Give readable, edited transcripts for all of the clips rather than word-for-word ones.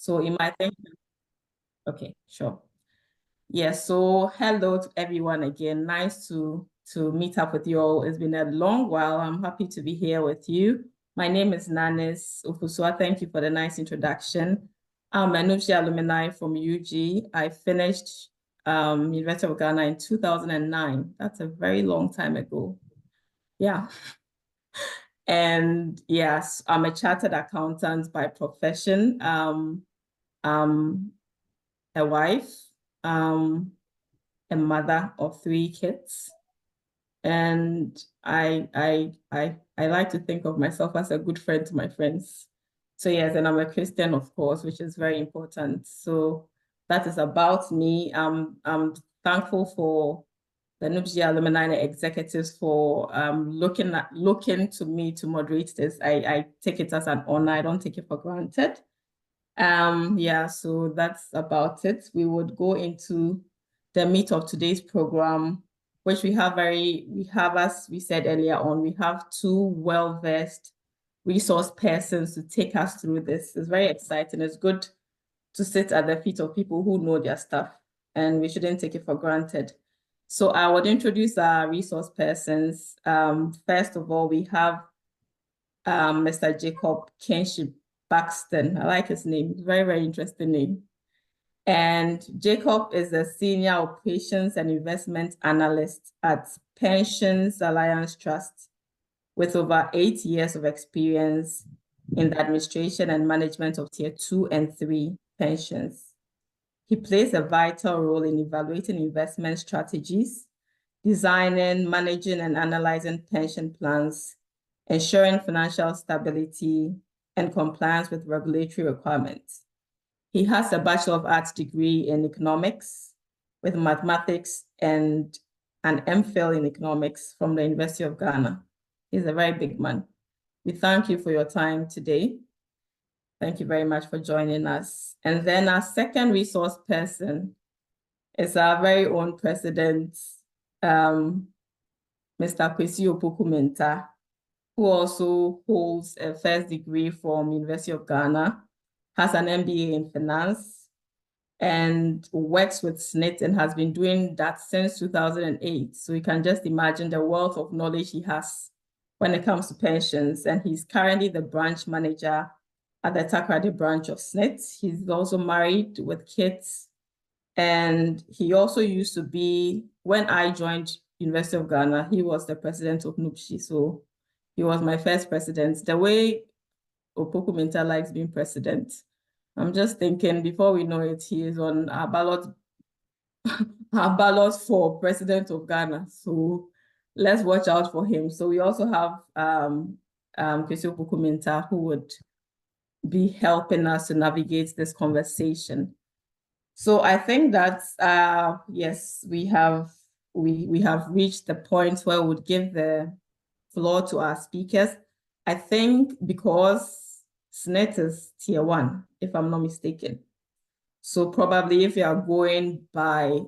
So in my thinking, okay, sure. Yes, so hello to everyone again. Nice to meet up with you all. It's been a long while. I'm happy to be here with you. My name is Nanis Ufusua. Thank you for the nice introduction. I'm a Nupshi alumni from UG. I finished University of Ghana in 2009. That's a very long time ago. Yeah. And yes, I'm a chartered accountant by profession. I'm a wife, a mother of 3 kids. And I like to think of myself as a good friend to my friends. So yes, and I'm a Christian, of course, which is very important. So that is about me. I'm thankful for the NUPSI alumni and executives for looking to me to moderate this. I take it as an honor. I don't take it for granted. Yeah, so that's about it. We would go into the meat of today's program, which we have, as we said earlier on, we have 2 well-versed resource persons to take us through this. It's very exciting. It's good to sit at the feet of people who know their stuff, and we shouldn't take it for granted. So I would introduce our resource persons. First of all, we have Mr. Jacob Kinship Buxton. I like his name. Very, very interesting name. And Jacob is a senior operations and investment analyst at Pensions Alliance Trust with over 8 years of experience in the administration and management of Tier 2 and 3 pensions. He plays a vital role in evaluating investment strategies, designing, managing, and analyzing pension plans, ensuring financial stability and compliance with regulatory requirements. He has a Bachelor of Arts degree in economics with mathematics and an MPhil in economics from the University of Ghana. He's a very big man. We thank you for your time today. Thank you very much for joining us. And then our second resource person is our very own president, Mr. Kwesi Opoku-Mensah, who also holds a first degree from University of Ghana, has an MBA in finance, and works with SSNIT and has been doing that since 2008. So you can just imagine the wealth of knowledge he has when it comes to pensions. And he's currently the branch manager at the Takoradi branch of SSNIT. He's also married with kids. And he also used to be, when I joined University of Ghana, he was the president of NUPSI. So he was my first president. The way Opoku-Mensah likes being president, I'm just thinking before we know it, he is on our ballot for president of Ghana. So let's watch out for him. So we also have Kwesi Opoku-Mensah, who would be helping us to navigate this conversation. So I think that yes, we have reached the point where we would give the floor to our speakers. I think because SSNIT is Tier 1, if I'm not mistaken. So probably if you are going by,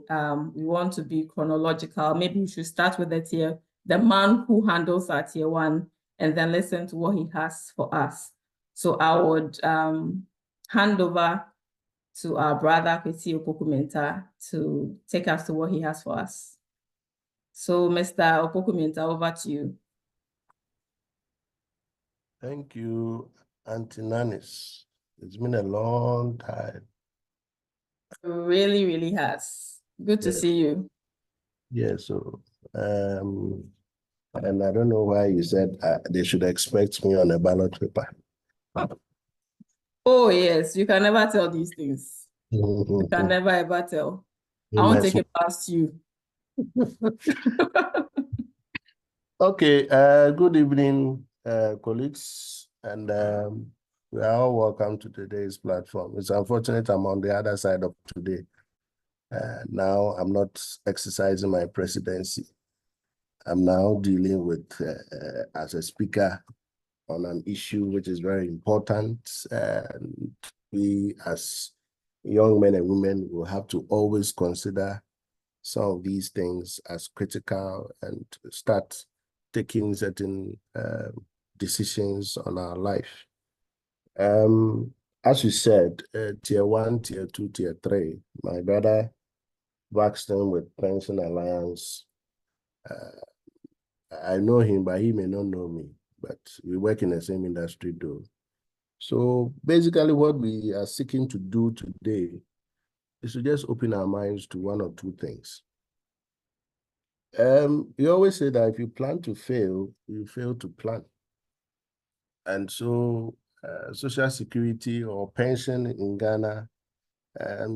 we want to be chronological, maybe we should start with the man who handles our Tier 1, and then listen to what he has for us. So I would hand over to our brother, Kwesi Opoku-Mensah, to take us to what he has for us. So Mr. Opoku-Mensah, over to you. Thank you, Auntie Nanis. It's been a long time. It really, really has. Good to see you. Yeah, so, and I don't know why you said they should expect me on a ballot paper. Oh, yes, you can never tell these things. You can never ever tell. I won't take it past you. Okay, good evening, colleagues, and we are all welcome to today's platform. It's unfortunate I'm on the other side of today. Now I'm not exercising my presidency. I'm now dealing with, as a speaker, on an issue which is very important. And we, as young men and women, will have to always consider some of these things as critical and start taking certain decisions on our life. as you said, tier 1, tier 2, tier 3, my brother Braxton with Pension Alliance. I know him, but he may not know me, but we work in the same industry though. So basically what we are seeking to do today is to just open our minds to one or two things. We always say that if you plan to fail, you fail to plan. And so Social Security or pension in Ghana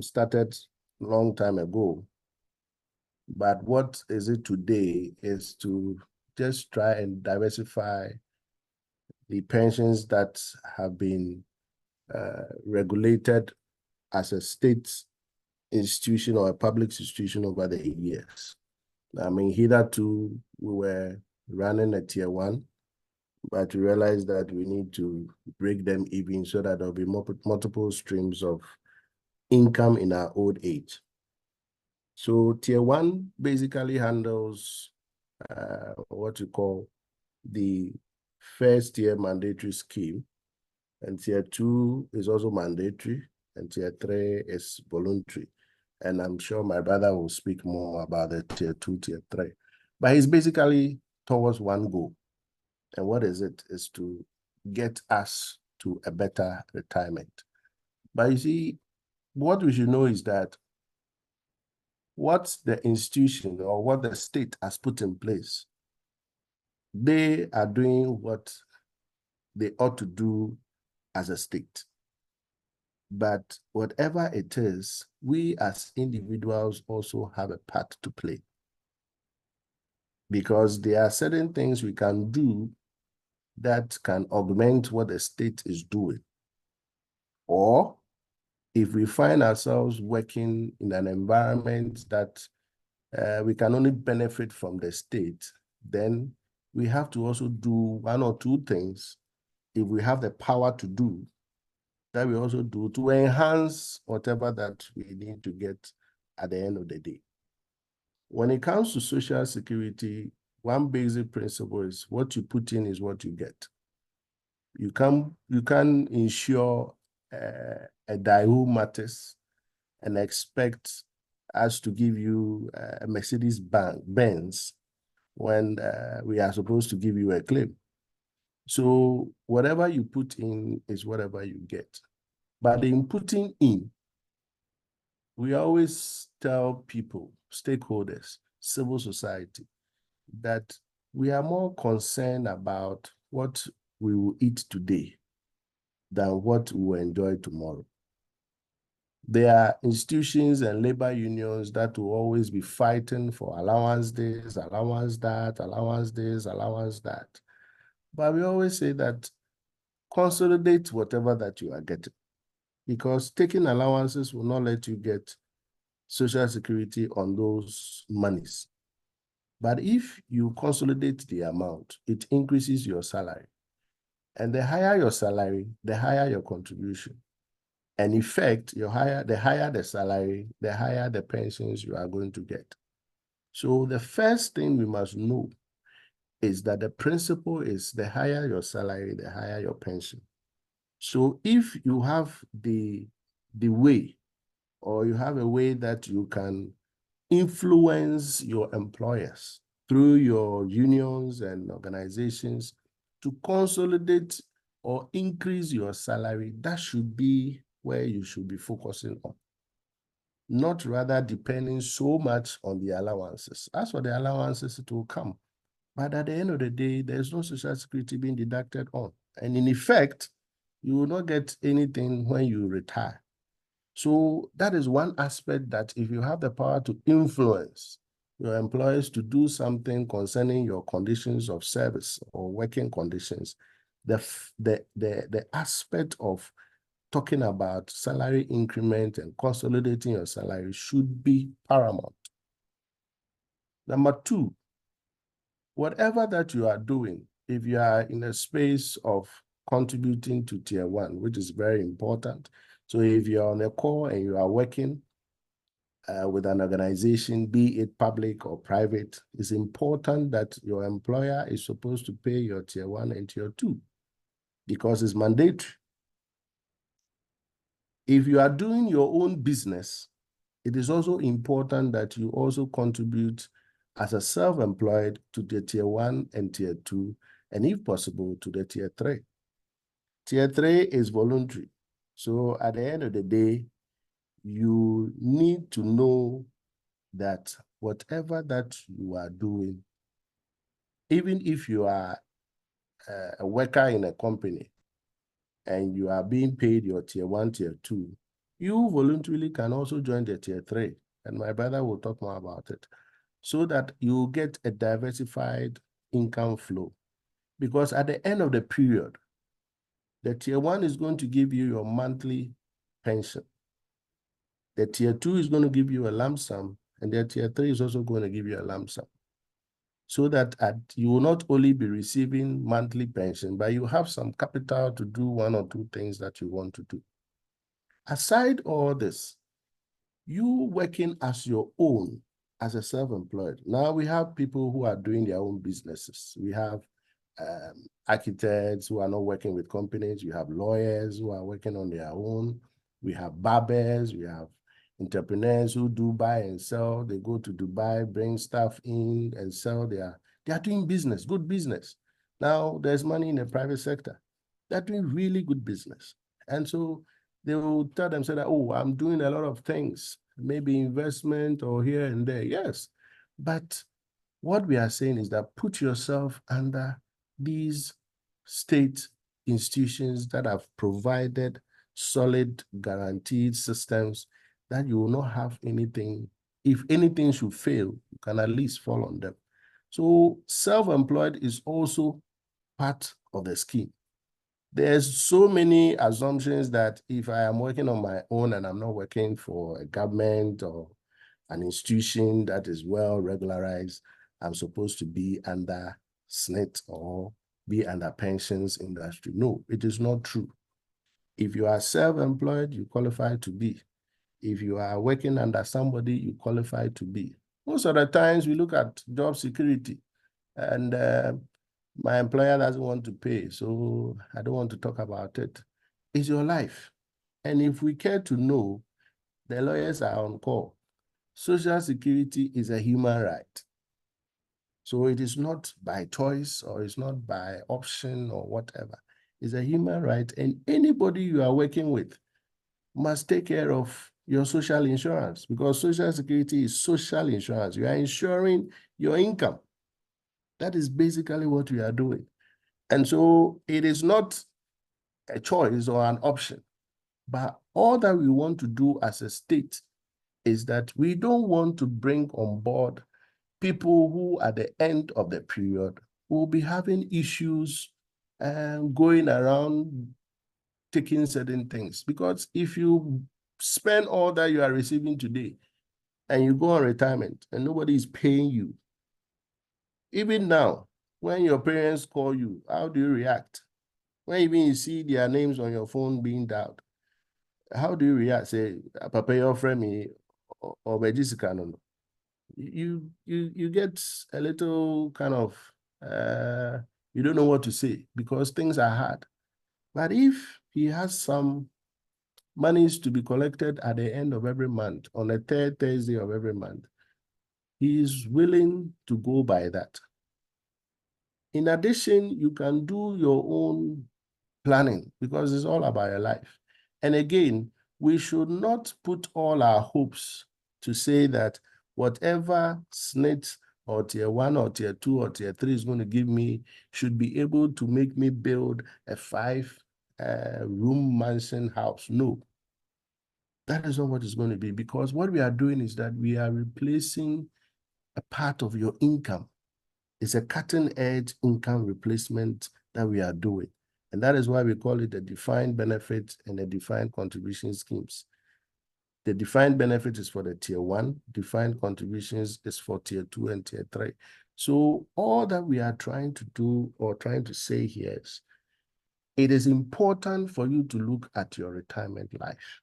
started a long time ago. But what is it today is to just try and diversify the pensions that have been regulated as a state institution or a public institution over the years. I mean, hitherto we were running a tier 1, but we realized that we need to break them even so that there'll be multiple streams of income in our old age. So tier 1 basically handles what you call the first year mandatory scheme, and tier 2 is also mandatory, and tier 3 is voluntary. And I'm sure my brother will speak more about the tier 2, tier 3. But it's basically towards one goal. And what is it? Is to get us to a better retirement. But you see, what we should know is that what the institution or what the state has put in place, they are doing what they ought to do as a state. But whatever it is, we as individuals also have a part to play. Because there are certain things we can do that can augment what the state is doing. Or if we find ourselves working in an environment that we can only benefit from the state, then we have to also do one or two things, if we have the power to do, that we also do to enhance whatever that we need to get at the end of the day. When it comes to Social Security, one basic principle is what you put in is what you get. You can insure a Daewoo Matis and expect us to give you a Mercedes Benz when we are supposed to give you a claim. So whatever you put in is whatever you get. But in putting in, we always tell people, stakeholders, civil society, that we are more concerned about what we will eat today than what we will enjoy tomorrow. There are institutions and labor unions that will always be fighting for allowance this, allowance that, allowance this, allowance that. But we always say that consolidate whatever that you are getting, because taking allowances will not let you get Social Security on those monies. But if you consolidate the amount, it increases your salary. And the higher your salary, the higher your contribution. And in fact, the higher the salary, the higher the pensions you are going to get. So the first thing we must know is that the principle is the higher your salary, the higher your pension. So if you have the way, or you have a way that you can influence your employers through your unions and organizations to consolidate or increase your salary, that should be where you should be focusing on, not rather depending so much on the allowances. As for the allowances, it will come. But at the end of the day, there's no Social Security being deducted on. And in effect, you will not get anything when you retire. So that is one aspect that if you have the power to influence your employers to do something concerning your conditions of service or working conditions, the aspect of talking about salary increment and consolidating your salary should be paramount. Number two, whatever that you are doing, if you are in a space of contributing to tier 1, which is very important. So if you're on a call and you are working with an organization, be it public or private, it's important that your employer is supposed to pay your tier 1 and tier 2 because it's mandatory. If you are doing your own business, it is also important that you also contribute as a self-employed to the tier 1 and tier 2, and if possible, to the tier 3. Tier 3 is voluntary. So at the end of the day, you need to know that whatever that you are doing, even if you are a worker in a company and you are being paid your tier 1, tier 2, you voluntarily can also join the tier 3. And my brother will talk more about it, so that you get a diversified income flow. Because at the end of the period, the tier 1 is going to give you your monthly pension. The tier 2 is going to give you a lump sum, and the tier 3 is also going to give you a lump sum. So that you will not only be receiving monthly pension, but you have some capital to do 1 or 2 things that you want to do. Aside all this, you working as your own, as a self-employed. Now we have people who are doing their own businesses. We have architects who are not working with companies. We have lawyers who are working on their own. We have barbers. We have entrepreneurs who do buy and sell. They go to Dubai, bring stuff in and sell. They are doing business, good business. Now there's money in the private sector. They're doing really good business. And so they will tell themselves that, oh, I'm doing a lot of things, maybe investment or here and there. Yes, but what we are saying is that put yourself under these state institutions that have provided solid, guaranteed systems that you will not have anything. If anything should fail, you can at least fall on them. So self-employed is also part of the scheme. There's so many assumptions that if I am working on my own and I'm not working for a government or an institution that is well regularized, I'm supposed to be under SSNIT or be under pensions industry. No, it is not true. If you are self-employed, you qualify to be. If you are working under somebody, you qualify to be. Most of the times we look at job security, and my employer doesn't want to pay, so I don't want to talk about it. It's your life. And if we care to know, the lawyers are on call. Social Security is a human right. So it is not by choice or it's not by option or whatever. It's a human right. And anybody you are working with must take care of your social insurance, because Social Security is social insurance. You are insuring your income. That is basically what we are doing. And so it is not a choice or an option, but all that we want to do as a state is that we don't want to bring on board people who at the end of the period will be having issues and going around taking certain things. Because if you spend all that you are receiving today and you go on retirement and nobody is paying you, even now, when your parents call you, how do you react? When even you see their names on your phone being dialed, how do you react? Say, Papa, your friend me, or Jessica, no. You get a little kind of, you don't know what to say because things are hard. But if he has some monies to be collected at the end of every month, on the 3rd Thursday of every month, he is willing to go by that. In addition, you can do your own planning because it's all about your life. And again, we should not put all our hopes to say that whatever SSNIT or tier 1 or tier 2 or tier 3 is going to give me should be able to make me build a 5-room mansion house. No, that is not what it's going to be, because what we are doing is that we are replacing a part of your income. It's a cutting-edge income replacement that we are doing. And that is why we call it a defined benefit and a defined contribution schemes. The defined benefit is for the tier 1, defined contributions is for tier 2 and tier 3. So all that we are trying to do or trying to say here is, it is important for you to look at your retirement life.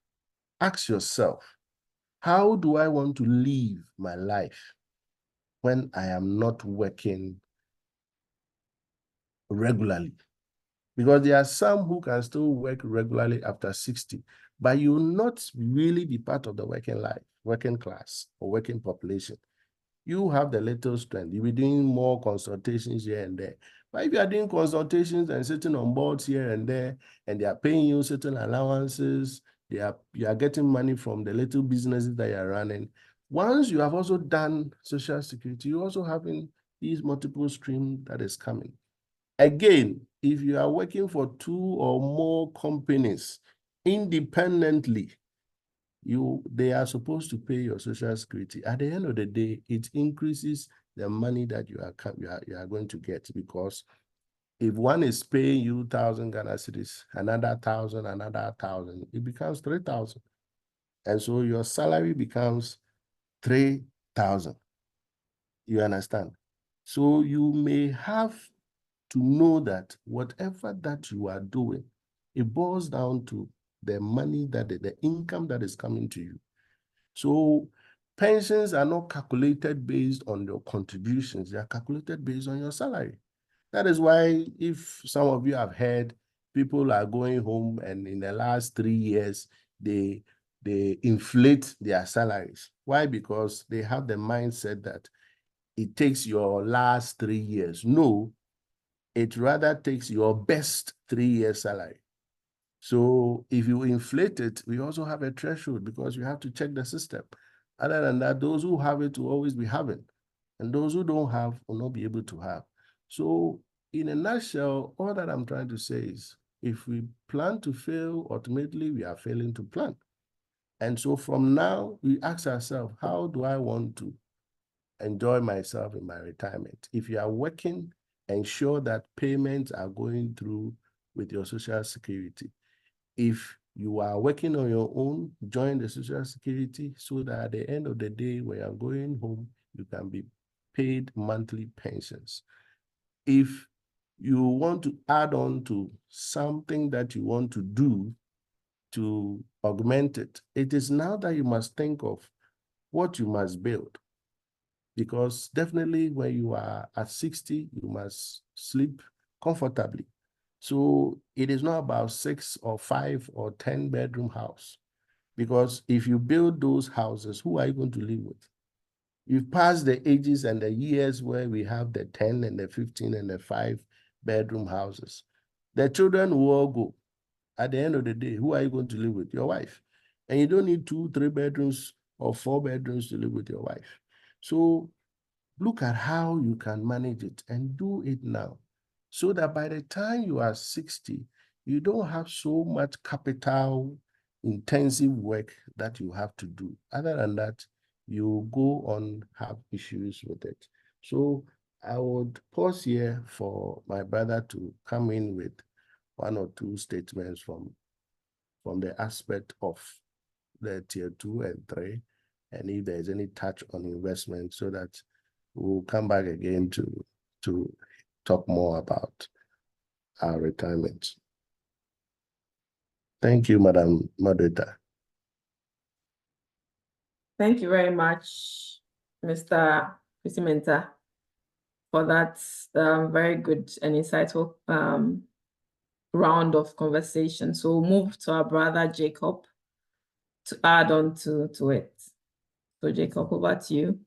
Ask yourself, how do I want to live my life when I am not working regularly? Because there are some who can still work regularly after 60, but you will not really be part of the working life, working class, or working population. You have the little strength. You'll be doing more consultations here and there. But if you are doing consultations and sitting on boards here and there, and they are paying you certain allowances, you are getting money from the little businesses that you are running. Once you have also done Social Security, you're also having these multiple streams that is coming. Again, if you are working for 2 or more companies independently, they are supposed to pay your Social Security. At the end of the day, it increases the money that you are going to get, because if one is paying you 1,000 Ghana cedis, another 1,000, another 1,000, it becomes 3,000. And so your salary becomes 3,000. You understand? So you may have to know that whatever that you are doing, it boils down to the money the income that is coming to you. So pensions are not calculated based on your contributions. They are calculated based on your salary. That is why, if some of you have heard, people are going home and in the last 3 years, they inflate their salaries. Why? Because they have the mindset that it takes your last 3 years. No, it rather takes your best 3 years salary. So if you inflate it, we also have a threshold, because you have to check the system. Other than that, those who have it will always be having, and those who don't have will not be able to have. So in a nutshell, all that I'm trying to say is, if we plan to fail, ultimately we are failing to plan. And so from now, we ask ourselves, how do I want to enjoy myself in my retirement? If you are working, ensure that payments are going through with your Social Security. If you are working on your own, join the Social Security, so that at the end of the day, when you're going home, you can be paid monthly pensions. If you want to add on to something that you want to do to augment it, it is now that you must think of what you must build. Because definitely when you are at 60, you must sleep comfortably. So it is not about 6 or 5 or 10 bedroom house. Because if you build those houses, who are you going to live with? You've passed the ages and the years where we have the 10 and the 15 and the 5 bedroom houses. The children will all go. At the end of the day, who are you going to live with? Your wife. And you don't need 2, 3 bedrooms or 4 bedrooms to live with your wife. So look at how you can manage it and do it now, so that by the time you are 60, you don't have so much capital intensive work that you have to do. Other than that, you go on have issues with it. So I would pause here for my brother to come in with 1 or 2 statements from the aspect of the tier 2 and 3, and if there's any touch on investment, so that we'll come back again to talk more about our retirement. Thank you, Madam Moderator. Thank you very much, Mr. Kwesi-Mensah, for that very good and insightful round of conversation. So we'll move to our brother Jacob to add on to it. So Jacob, over to you.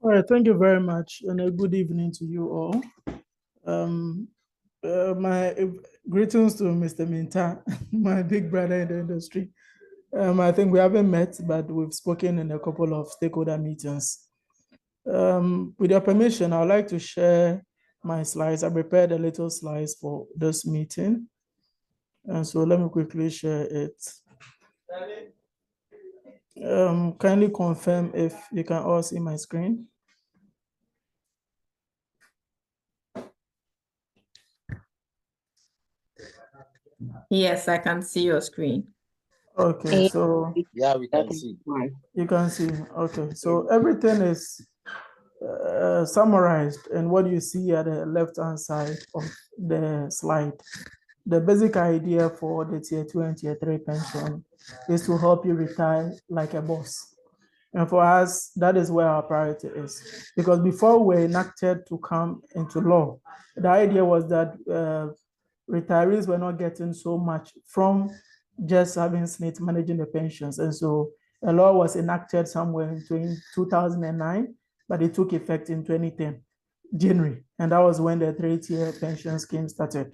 All right, thank you very much, and a good evening to you all. My greetings to Mr. Mensah, my big brother in the industry. I think we haven't met, but we've spoken in a couple of stakeholder meetings. With your permission, I would like to share my slides. I prepared a little slides for this meeting. And so let me quickly share it. Kindly confirm if you can all see my screen. Yes, I can see your screen. Okay, so yeah, we can see. You can see. Okay, so everything is summarized in what you see at the left-hand side of the slide. The basic idea for the tier 2 and tier 3 pension is to help you retire like a boss. And for us, that is where our priority is. Because before we enacted to come into law, the idea was that retirees were not getting so much from just having SNIT managing the pensions. And so a law was enacted somewhere in 2009, but it took effect in 2010, January. And that was when the 3-tier pension scheme started.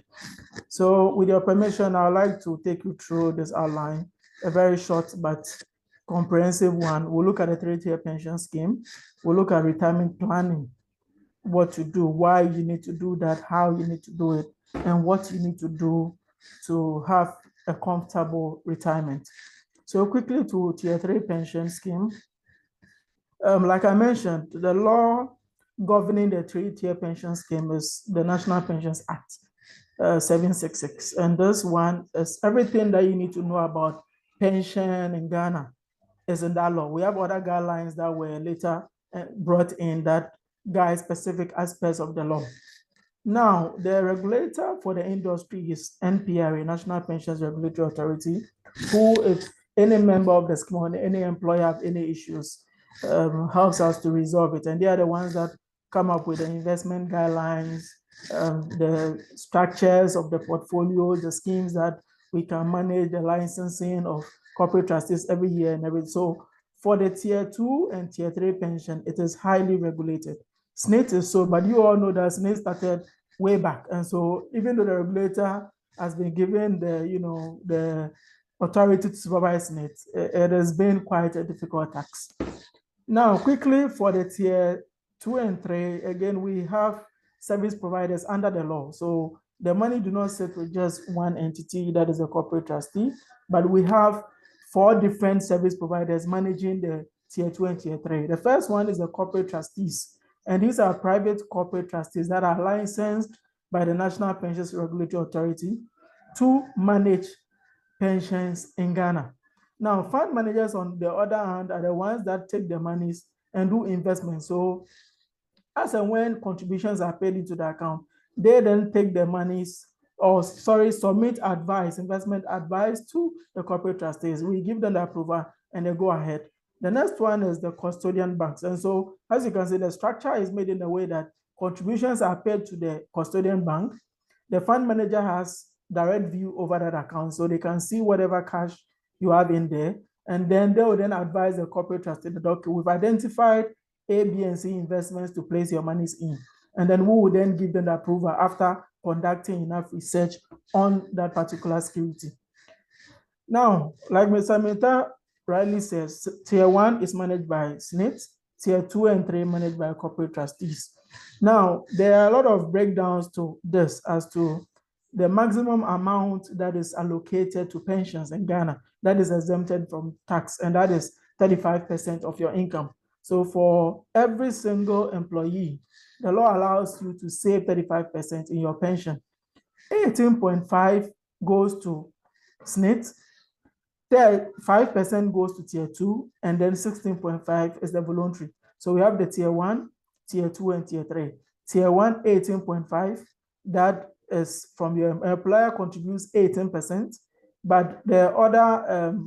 So with your permission, I'd like to take you through this outline, a very short but comprehensive one. We'll look at the 3-tier pension scheme. We'll look at retirement planning, what to do, why you need to do that, how you need to do it, and what you need to do to have a comfortable retirement. So quickly to Tier 3 pension scheme. Like I mentioned, the law governing the 3-tier pension scheme is the National Pensions Act 766. And this one is everything that you need to know about pension in Ghana is in that law. We have other guidelines that were later brought in that guide specific aspects of the law. Now, the regulator for the industry is NPRA, National Pensions Regulatory Authority, who, if any member of the scheme or any employer have any issues, helps us to resolve it. And they are the ones that come up with the investment guidelines, the structures of the portfolio, the schemes that we can manage, the licensing of corporate trustees every year and everything. So for the Tier 2 and Tier 3 pension, it is highly regulated. SNIT is so, but you all know that SNIT started way back. And so even though the regulator has been given the authority to supervise SNIT, it has been quite a difficult task. Now, quickly for the Tier 2 and 3, again, we have service providers under the law. So the money do not sit with just one entity, that is a corporate trustee, but we have 4 different service providers managing the Tier 2 and Tier 3. The first one is the corporate trustees. And these are private corporate trustees that are licensed by the National Pensions Regulatory Authority to manage pensions in Ghana. Now, fund managers, on the other hand, are the ones that take the monies and do investments. So as and when contributions are paid into the account, they then take the monies, submit advice, investment advice to the corporate trustees. We give them the approval and they go ahead. The next one is the custodian banks. And so, as you can see, the structure is made in a way that contributions are paid to the custodian bank. The fund manager has direct view over that account, so they can see whatever cash you have in there. And then they will then advise the corporate trustee that, okay, we've identified A, B, and C investments to place your monies in. And then we will then give them the approval after conducting enough research on that particular security. Now, like Mr. Minta rightly says, Tier 1 is managed by SNIT, Tier 2 and 3 managed by corporate trustees. Now, there are a lot of breakdowns to this as to the maximum amount that is allocated to pensions in Ghana that is exempted from tax, and that is 35% of your income. So for every single employee, the law allows you to save 35% in your pension. 18.5 goes to SNIT, 5% goes to Tier 2, and then 16.5 is the voluntary. So we have the Tier 1, Tier 2, and Tier 3. Tier 1, 18.5, that is from your employer contributes 18%, but the other,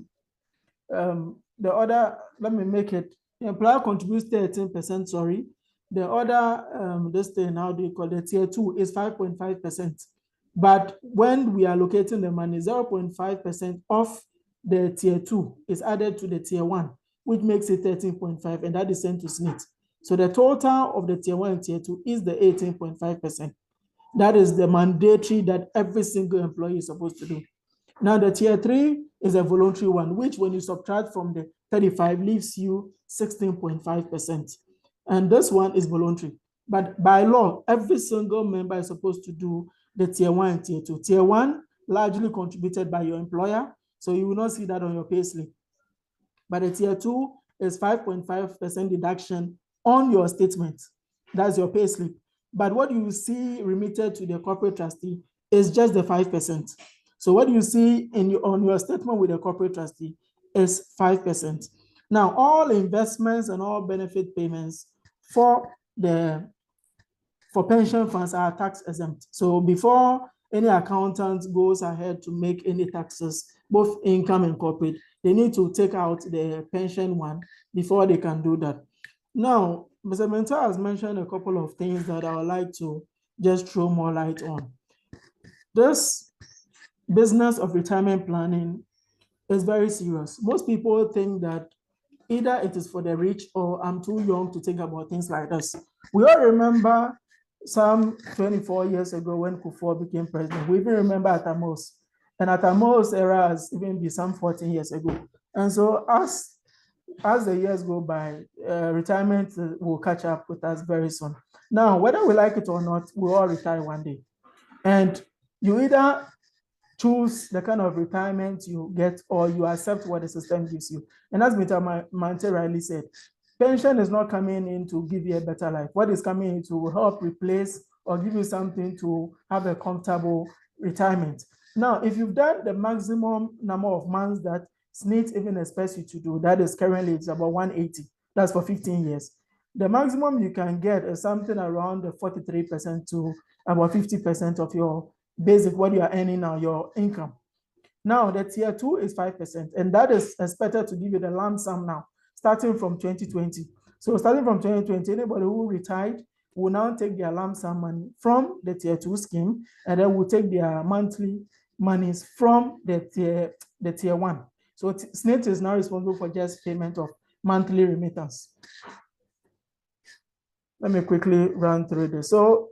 let me make it, the employer contributes 13%, sorry. The other, this thing, how do you call it, Tier 2 is 5.5%. But when we are allocating the money, 0.5% of the Tier 2 is added to the Tier 1, which makes it 13.5, and that is sent to SNIT. So the total of the Tier 1 and Tier 2 is the 18.5%. That is the mandatory that every single employee is supposed to do. Now the Tier 3 is a voluntary one, which when you subtract from the 35 leaves you 16.5%. And this one is voluntary. But by law, every single member is supposed to do the Tier 1 and Tier 2. Tier 1 largely contributed by your employer, so you will not see that on your payslip. But the Tier 2 is 5.5% deduction on your statement. That's your payslip. But what you see remitted to the corporate trustee is just the 5%. So what you see on your statement with the corporate trustee is 5%. Now, all investments and all benefit payments for pension funds are tax exempt. So before any accountant goes ahead to make any taxes, both income and corporate, they need to take out the pension one before they can do that. Now, Mr. Mentor has mentioned a couple of things that I would like to just throw more light on. This business of retirement planning is very serious. Most people think that either it is for the rich or I'm too young to think about things like this. We all remember some 24 years ago when Kufuor became president. We even remember Atamos. And Atamos' era has even been some 14 years ago. And so as the years go by, retirement will catch up with us very soon. Now, whether we like it or not, we all retire one day. And you either choose the kind of retirement you get or you accept what the system gives you. And as Mr. Mante rightly said, pension is not coming in to give you a better life. What is coming in to help replace or give you something to have a comfortable retirement. Now, if you've done the maximum number of months that SSNIT even expects you to do, that is currently it's about 180. That's for 15 years. The maximum you can get is something around the 43% to about 50% of your basic, what you are earning now, your income. Now, the tier 2 is 5%, and that is expected to give you the lump sum now, starting from 2020. So starting from 2020, anybody who retired will now take their lump sum money from the tier 2 scheme, and then will take their monthly monies from the tier 1. So SSNIT is now responsible for just payment of monthly remittance. Let me quickly run through this. So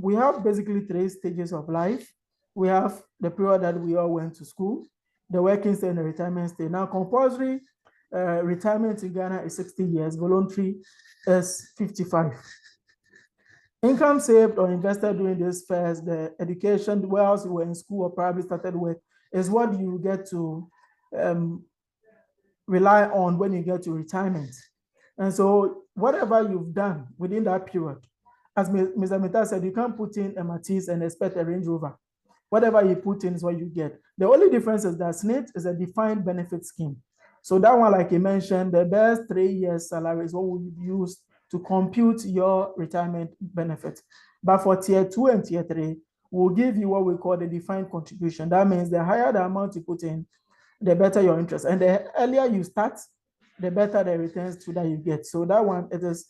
we have basically 3 stages of life. We have the period that we all went to school, the working stage and the retirement stage. Now, compulsory retirement in Ghana is 60 years, voluntary is 55. Income saved or invested during this phase, the education, whilst you were in school or probably started with, is what you get to rely on when you get to retirement. And so whatever you've done within that period, as Mr. Mita said, you can't put in a Matisse and expect a Range Rover. Whatever you put in is what you get. The only difference is that SSNIT is a defined benefit scheme. So that one, like you mentioned, the best 3 years salary is what we use to compute your retirement benefit. But for tier 2 and tier 3, we'll give you what we call the defined contribution. That means the higher the amount you put in, the better your interest. And the earlier you start, the better the returns that you get. So that one, it is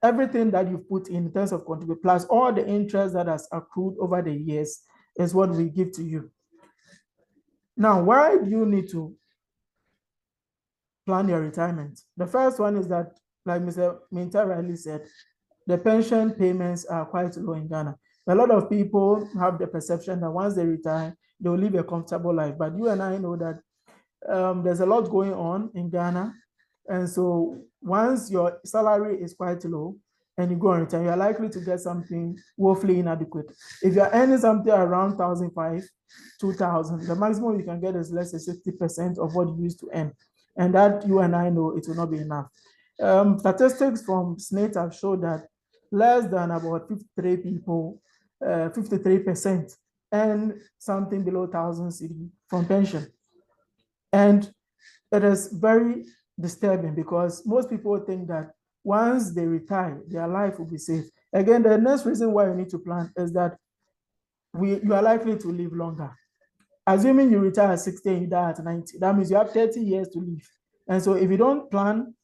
everything that you've put in terms of contribute, plus all the interest that has accrued over the years is what we give to you. Now, why do you need to plan your retirement? The first one is that, like Mr. Minta rightly said, the pension payments are quite low in Ghana. A lot of people have the perception that once they retire, they'll live a comfortable life. But you and I know that there's a lot going on in Ghana. And so once your salary is quite low and you go on return, you're likely to get something woefully inadequate. If you're earning something around 1,500, 2,000, the maximum you can get is less than 60% of what you used to earn. And that you and I know it will not be enough. Statistics from SSNIT have showed that less than about 53 people, 53% earn something below 1,000 cedi from pension. And it is very disturbing because most people think that once they retire, their life will be safe. Again, the next reason why you need to plan is that you are likely to live longer. Assuming you retire at 60 and you die at 90, that means you have 30 years to live. And so if you don't plan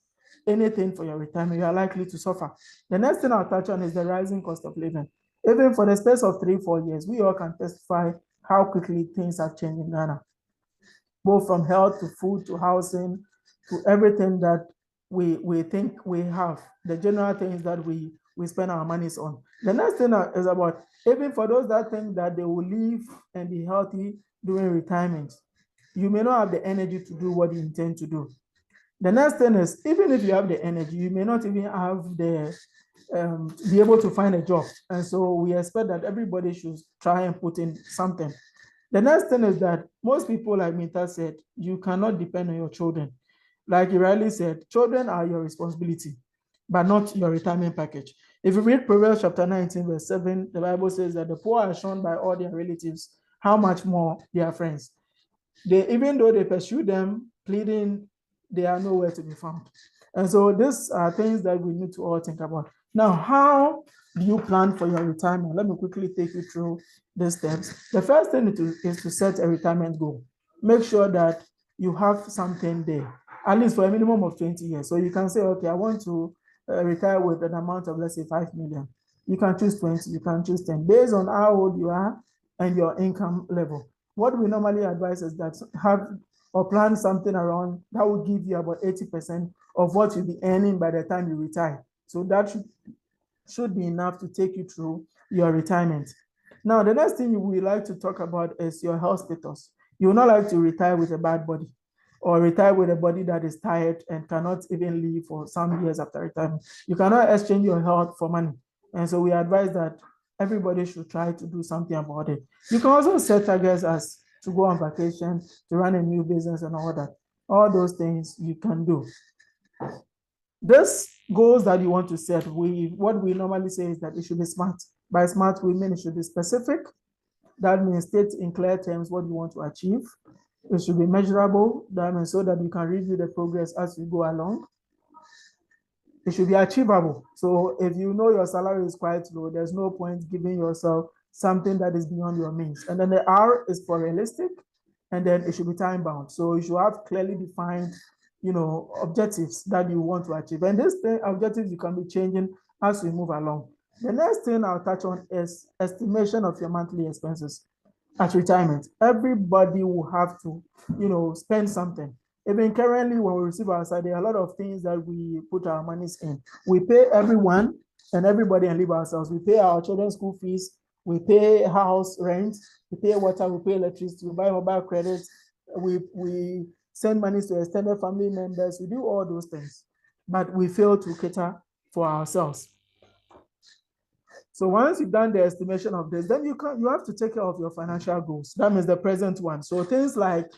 anything for your retirement, you are likely to suffer. The next thing I'll touch on is the rising cost of living. Even for the space of 3-4 years, we all can testify how quickly things have changed in Ghana, both from health to food to housing to everything that we think we have, the general things that we spend our monies on. The next thing is about, even for those that think that they will live and be healthy during retirement, you may not have the energy to do what you intend to do. The next thing is, even if you have the energy, you may not even have the be able to find a job. And so we expect that everybody should try and put in something. The next thing is that most people, like Minta said, you cannot depend on your children. Like you rightly said, children are your responsibility, but not your retirement package. If you read Proverbs chapter 19, verse 7, the Bible says that the poor are shown by all their relatives how much more their friends. Even though they pursue them, pleading, they are nowhere to be found. And so these are things that we need to all think about. Now, how do you plan for your retirement? Let me quickly take you through the steps. The first thing is to set a retirement goal. Make sure that you have something there, at least for a minimum of 20 years. So you can say, okay, I want to retire with an amount of, let's say, 5 million. You can choose 20, you can choose 10, based on how old you are and your income level. What we normally advise is that have or plan something around that will give you about 80% of what you'll be earning by the time you retire. So that should be enough to take you through your retirement. Now, the next thing we like to talk about is your health status. You will not like to retire with a bad body or retire with a body that is tired and cannot even live for some years after retirement. You cannot exchange your health for money. And so we advise that everybody should try to do something about it. You can also set targets as to go on vacation, to run a new business and all that. All those things you can do. This goals that you want to set, what we normally say is that it should be SMART. By SMART, we mean it should be specific. That means state in clear terms what you want to achieve. It should be measurable. That means so that you can review the progress as you go along. It should be achievable. So if you know your salary is quite low, there's no point giving yourself something that is beyond your means. And then the R is for realistic, and then it should be time bound. So you should have clearly defined, objectives that you want to achieve. And these objectives you can be changing as we move along. The next thing I'll touch on is estimation of your monthly expenses at retirement. Everybody will have to, spend something. Even currently, when we receive our salary, there are a lot of things that we put our monies in. We pay everyone and everybody and leave ourselves. We pay our children's school fees. We pay house rent. We pay water. We pay electricity. We buy mobile credits. We send money to extended family members. We do all those things, but we fail to cater for ourselves. So once you've done the estimation of this, then you have to take care of your financial goals. That means the present one. So things like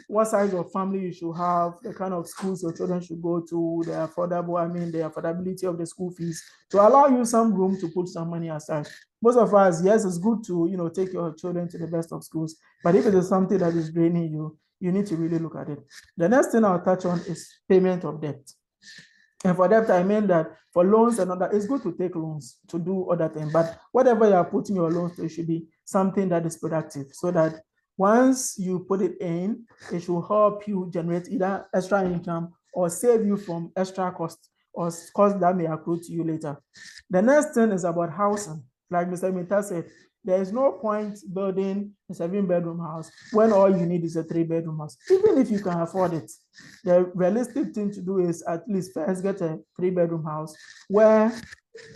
what size of family you should have, the kind of schools your children should go to, the affordability of the school fees, to allow you some room to put some money aside. Most of us, yes, it's good to take your children to the best of schools, but if it is something that is draining you, you need to really look at it. The next thing I'll touch on is payment of debt. And for debt, I mean that for loans and other, it's good to take loans to do other things, but whatever you are putting your loans to, it should be something that is productive, so that once you put it in, it should help you generate either extra income or save you from extra costs or costs that may accrue to you later. The next thing is about housing. Like Mr. Minta said, there is no point building a 7-bedroom house when all you need is a 3-bedroom house, even if you can afford it. The realistic thing to do is at least first get a 3-bedroom house where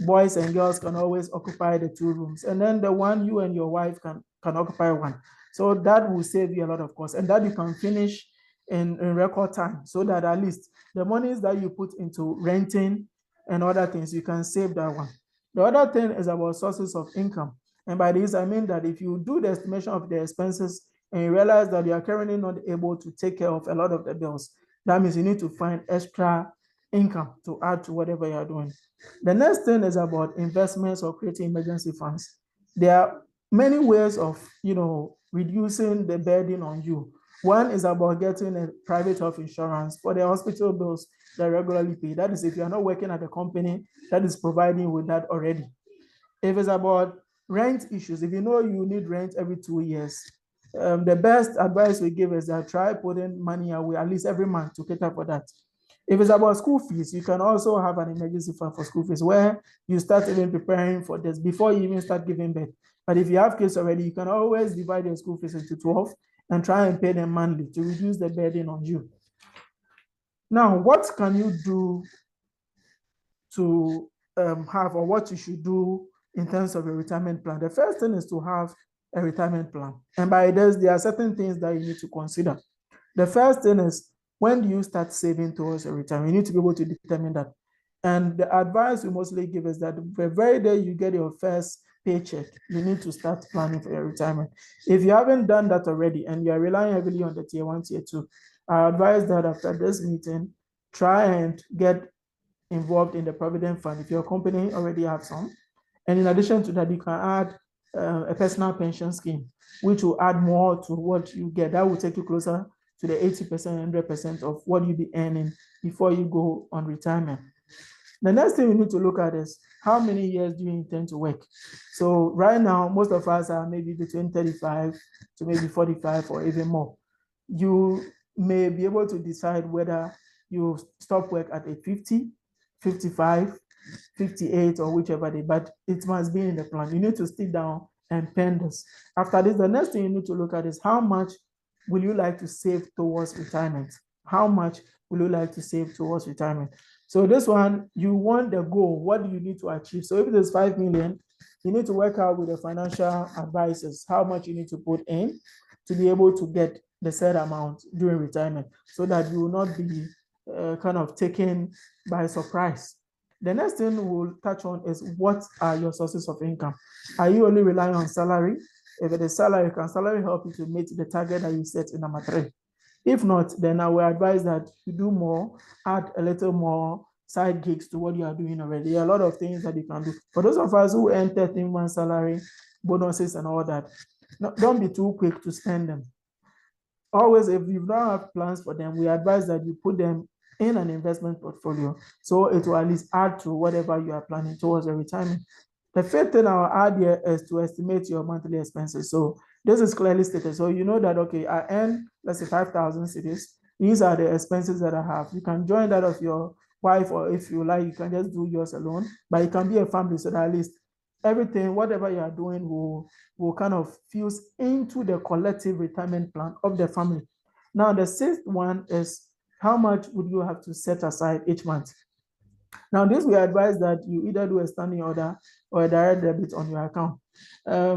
boys and girls can always occupy the 2 rooms, and then the one you and your wife can occupy one. So that will save you a lot of costs, and that you can finish in record time, so that at least the monies that you put into renting and other things, you can save that one. The other thing is about sources of income. And by this, I mean that if you do the estimation of the expenses and you realize that you are currently not able to take care of a lot of the bills, that means you need to find extra income to add to whatever you are doing. The next thing is about investments or creating emergency funds. There are many ways of, reducing the burden on you. One is about getting a private health insurance for the hospital bills that regularly pay. That is if you are not working at a company that is providing you with that already. If it's about rent issues, if you know you need rent every 2 years, the best advice we give is that try putting money away at least every month to cater for that. If it's about school fees, you can also have an emergency fund for school fees where you start even preparing for this before you even start giving birth. But if you have kids already, you can always divide your school fees into 12 and try and pay them monthly to reduce the burden on you. Now, what can you do to have, or what you should do in terms of a retirement plan? The first thing is to have a retirement plan. And by this, there are certain things that you need to consider. The first thing is, when do you start saving towards a retirement? You need to be able to determine that. And the advice we mostly give is that the very day you get your first paycheck, you need to start planning for your retirement. If you haven't done that already and you are relying heavily on the tier 1, tier 2, I advise that after this meeting, try and get involved in the Provident Fund if your company already has some. And in addition to that, you can add a personal pension scheme, which will add more to what you get. That will take you closer to the 80%, 100% of what you'll be earning before you go on retirement. The next thing we need to look at is how many years do you intend to work? So right now, most of us are maybe between 35 to maybe 45 or even more. You may be able to decide whether you stop work at a 50, 55, 58, or whichever day, but it must be in the plan. You need to sit down and pen this. After this, the next thing you need to look at is how much will you like to save towards retirement? How much will you like to save towards retirement? So this one, you want the goal. What do you need to achieve? So if it is 5 million, you need to work out with the financial advisors how much you need to put in to be able to get the said amount during retirement, so that you will not be kind of taken by surprise. The next thing we'll touch on is, what are your sources of income? Are you only relying on salary? If it is salary, can salary help you to meet the target that you set in number 3? If not, then I will advise that you do more, add a little more side gigs to what you are doing already. There are a lot of things that you can do. For those of us who earn 13-month salary, bonuses and all that, don't be too quick to spend them. Always, if you don't have plans for them, we advise that you put them in an investment portfolio, so it will at least add to whatever you are planning towards your retirement. The fifth thing I'll add here is to estimate your monthly expenses. So this is clearly stated. So you know that, okay, I earn, let's say 5,000 cedis. These are the expenses that I have. You can join that of your wife, or if you like, you can just do yours alone, but it can be a family, so that at least everything, whatever you are doing will kind of fuse into the collective retirement plan of the family. Now, the sixth one is, how much would you have to set aside each month? Now, this we advise that you either do a standing order or a direct debit on your account.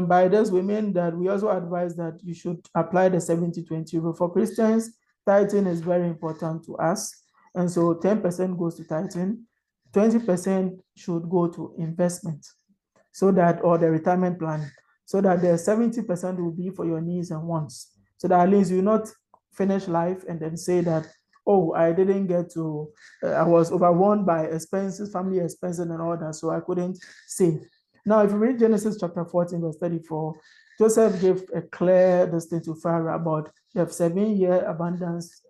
By this, we mean that we also advise that you should apply the 70-20 rule. For Christians, tithing is very important to us. And so 10% goes to tithing, 20% should go to investment, so that, or the retirement plan, so that the 70% will be for your needs and wants. So that at least you not finish life and then say that, oh, I didn't get to, I was overwhelmed by expenses, family expenses and all that, so I couldn't save. Now, if you read Genesis chapter 14, verse 34, Joseph gave a clear distinction to Pharaoh about the 7-year abundance,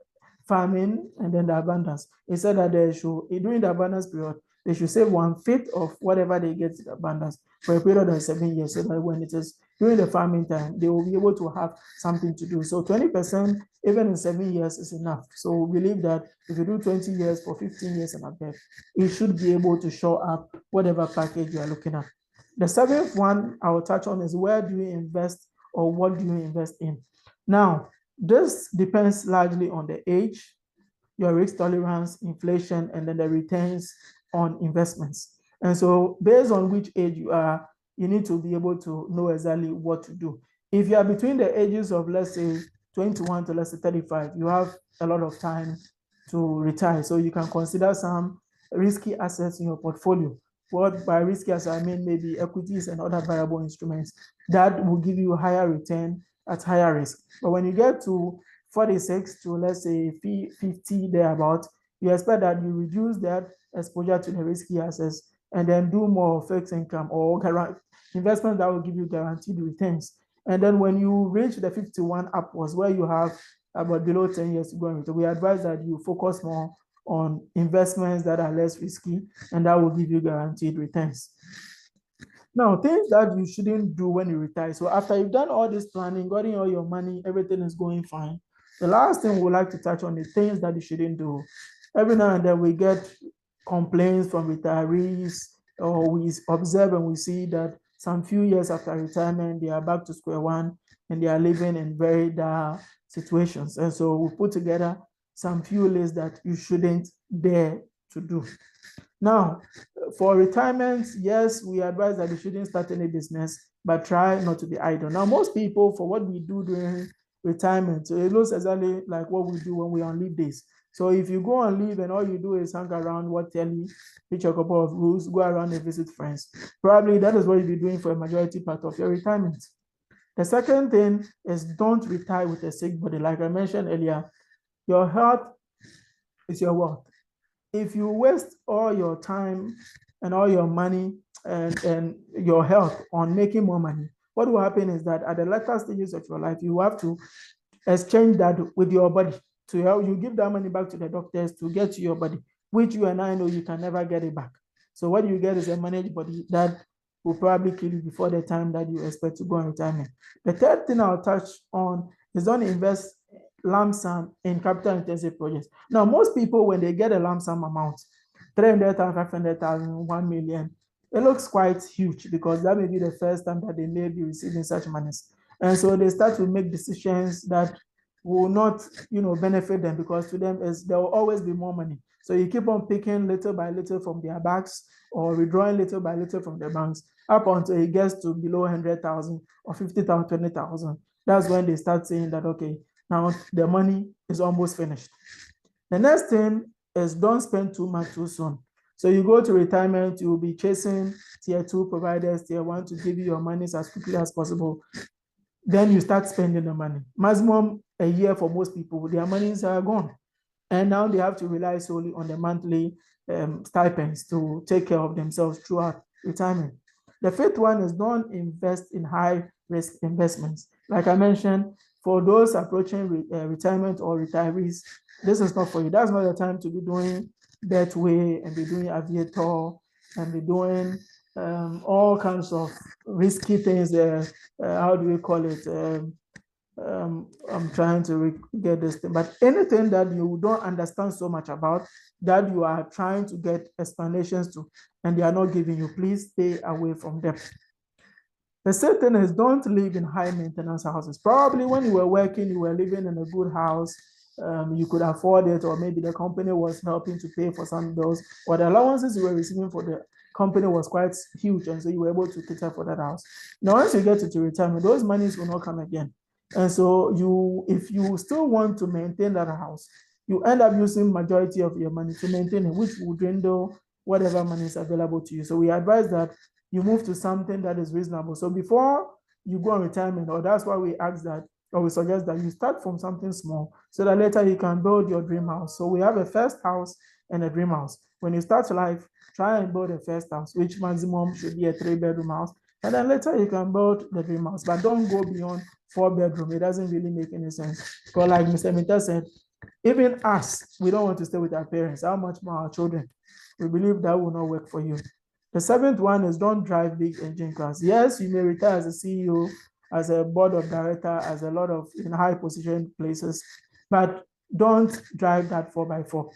famine, and then the abundance. He said that they should, during the abundance period, they should save 1/5 of whatever they get in abundance for a period of 7 years, so that when it is during the farming time, they will be able to have something to do. So 20%, even in 7 years, is enough. So we believe that if you do 20 years for 15 years and above, it should be able to show up whatever package you are looking at. The seventh one I will touch on is, where do you invest, or what do you invest in? Now, this depends largely on the age, your risk tolerance, inflation, and then the returns on investments. And so based on which age you are, you need to be able to know exactly what to do. If you are between the ages of, let's say, 21 to, let's say, 35, you have a lot of time to retire. So you can consider some risky assets in your portfolio. What by risky assets, I mean maybe equities and other variable instruments that will give you higher return at higher risk. But when you get to 46 to, let's say, 50 thereabout, you expect that you reduce that exposure to the risky assets and then do more fixed income or investment that will give you guaranteed returns. And then when you reach the 51 upwards, where you have about below 10 years to go, we advise that you focus more on investments that are less risky and that will give you guaranteed returns. Now, things that you shouldn't do when you retire. So after you've done all this planning, gotten all your money, everything is going fine. The last thing we'd like to touch on is things that you shouldn't do. Every now and then we get complaints from retirees, or we observe and we see that some few years after retirement, they are back to square one and they are living in very dire situations. And so we put together some few lists that you shouldn't dare to do. Now, for retirement, yes, we advise that you shouldn't start any business, but try not to be idle. Now, most people, for what we do during retirement, so it looks exactly like what we do when we're on leave days. So if you go on leave and all you do is hang around, watch telly, reach a couple of rules, go around and visit friends, probably that is what you'll be doing for a majority part of your retirement. The second thing is, don't retire with a sick body. Like I mentioned earlier, your health is your wealth. If you waste all your time and all your money and your health on making more money, what will happen is that at the later stages of your life, you have to exchange that with your body. To help you give that money back to the doctors to get to your body, which you and I know you can never get it back. So what you get is a managed body that will probably kill you before the time that you expect to go on retirement. The third thing I'll touch on is, don't invest lump sum in capital intensive projects. Now, most people, when they get a lump sum amount, 300,000, 500,000, 1 million, it looks quite huge, because that may be the first time that they may be receiving such monies. And so they start to make decisions that will not, benefit them, because to them there will always be more money. So you keep on picking little by little from their bags or withdrawing little by little from the banks up until it gets to below 100,000 or 50,000, 20,000. That's when they start saying that, okay, now the money is almost finished. The next thing is don't spend too much too soon. So you go to retirement, you'll be chasing tier 2 providers, tier 1 to give you your money as quickly as possible. Then you start spending the money. Maximum a year for most people, their monies are gone. And now they have to rely solely on the monthly stipends to take care of themselves throughout retirement. The fifth one is don't invest in high risk investments. Like I mentioned, for those approaching retirement or retirees, this is not for you. That's not the time to be doing Betway and be doing Aviator and be doing all kinds of risky things. How do we call it? I'm trying to get this thing, but anything that you don't understand so much about, that you are trying to get explanations to, and they are not giving you, please stay away from them. The same thing is don't live in high maintenance houses. Probably when you were working, you were living in a good house, you could afford it, or maybe the company was helping to pay for some bills, or the allowances you were receiving for the company was quite huge, and so you were able to cater for that house. Now, once you get to retirement, those monies will not come again. And so if you still want to maintain that house, you end up using majority of your money to maintain it, which will dwindle whatever money is available to you. So we advise that you move to something that is reasonable. So before you go on retirement, or that's why we ask that, or we suggest that you start from something small so that later you can build your dream house. So we have a first house and a dream house. When you start life, try and build a first house, which maximum should be a 3-bedroom house. And then later you can build the dream house, but don't go beyond 4-bedroom. It doesn't really make any sense. Because like Mr. Minta said, even us, we don't want to stay with our parents. How much more our children? We believe that will not work for you. The seventh one is don't drive big engine cars. Yes, you may retire as a CEO, as a board of director, as a lot of in high position places, but don't drive that 4x4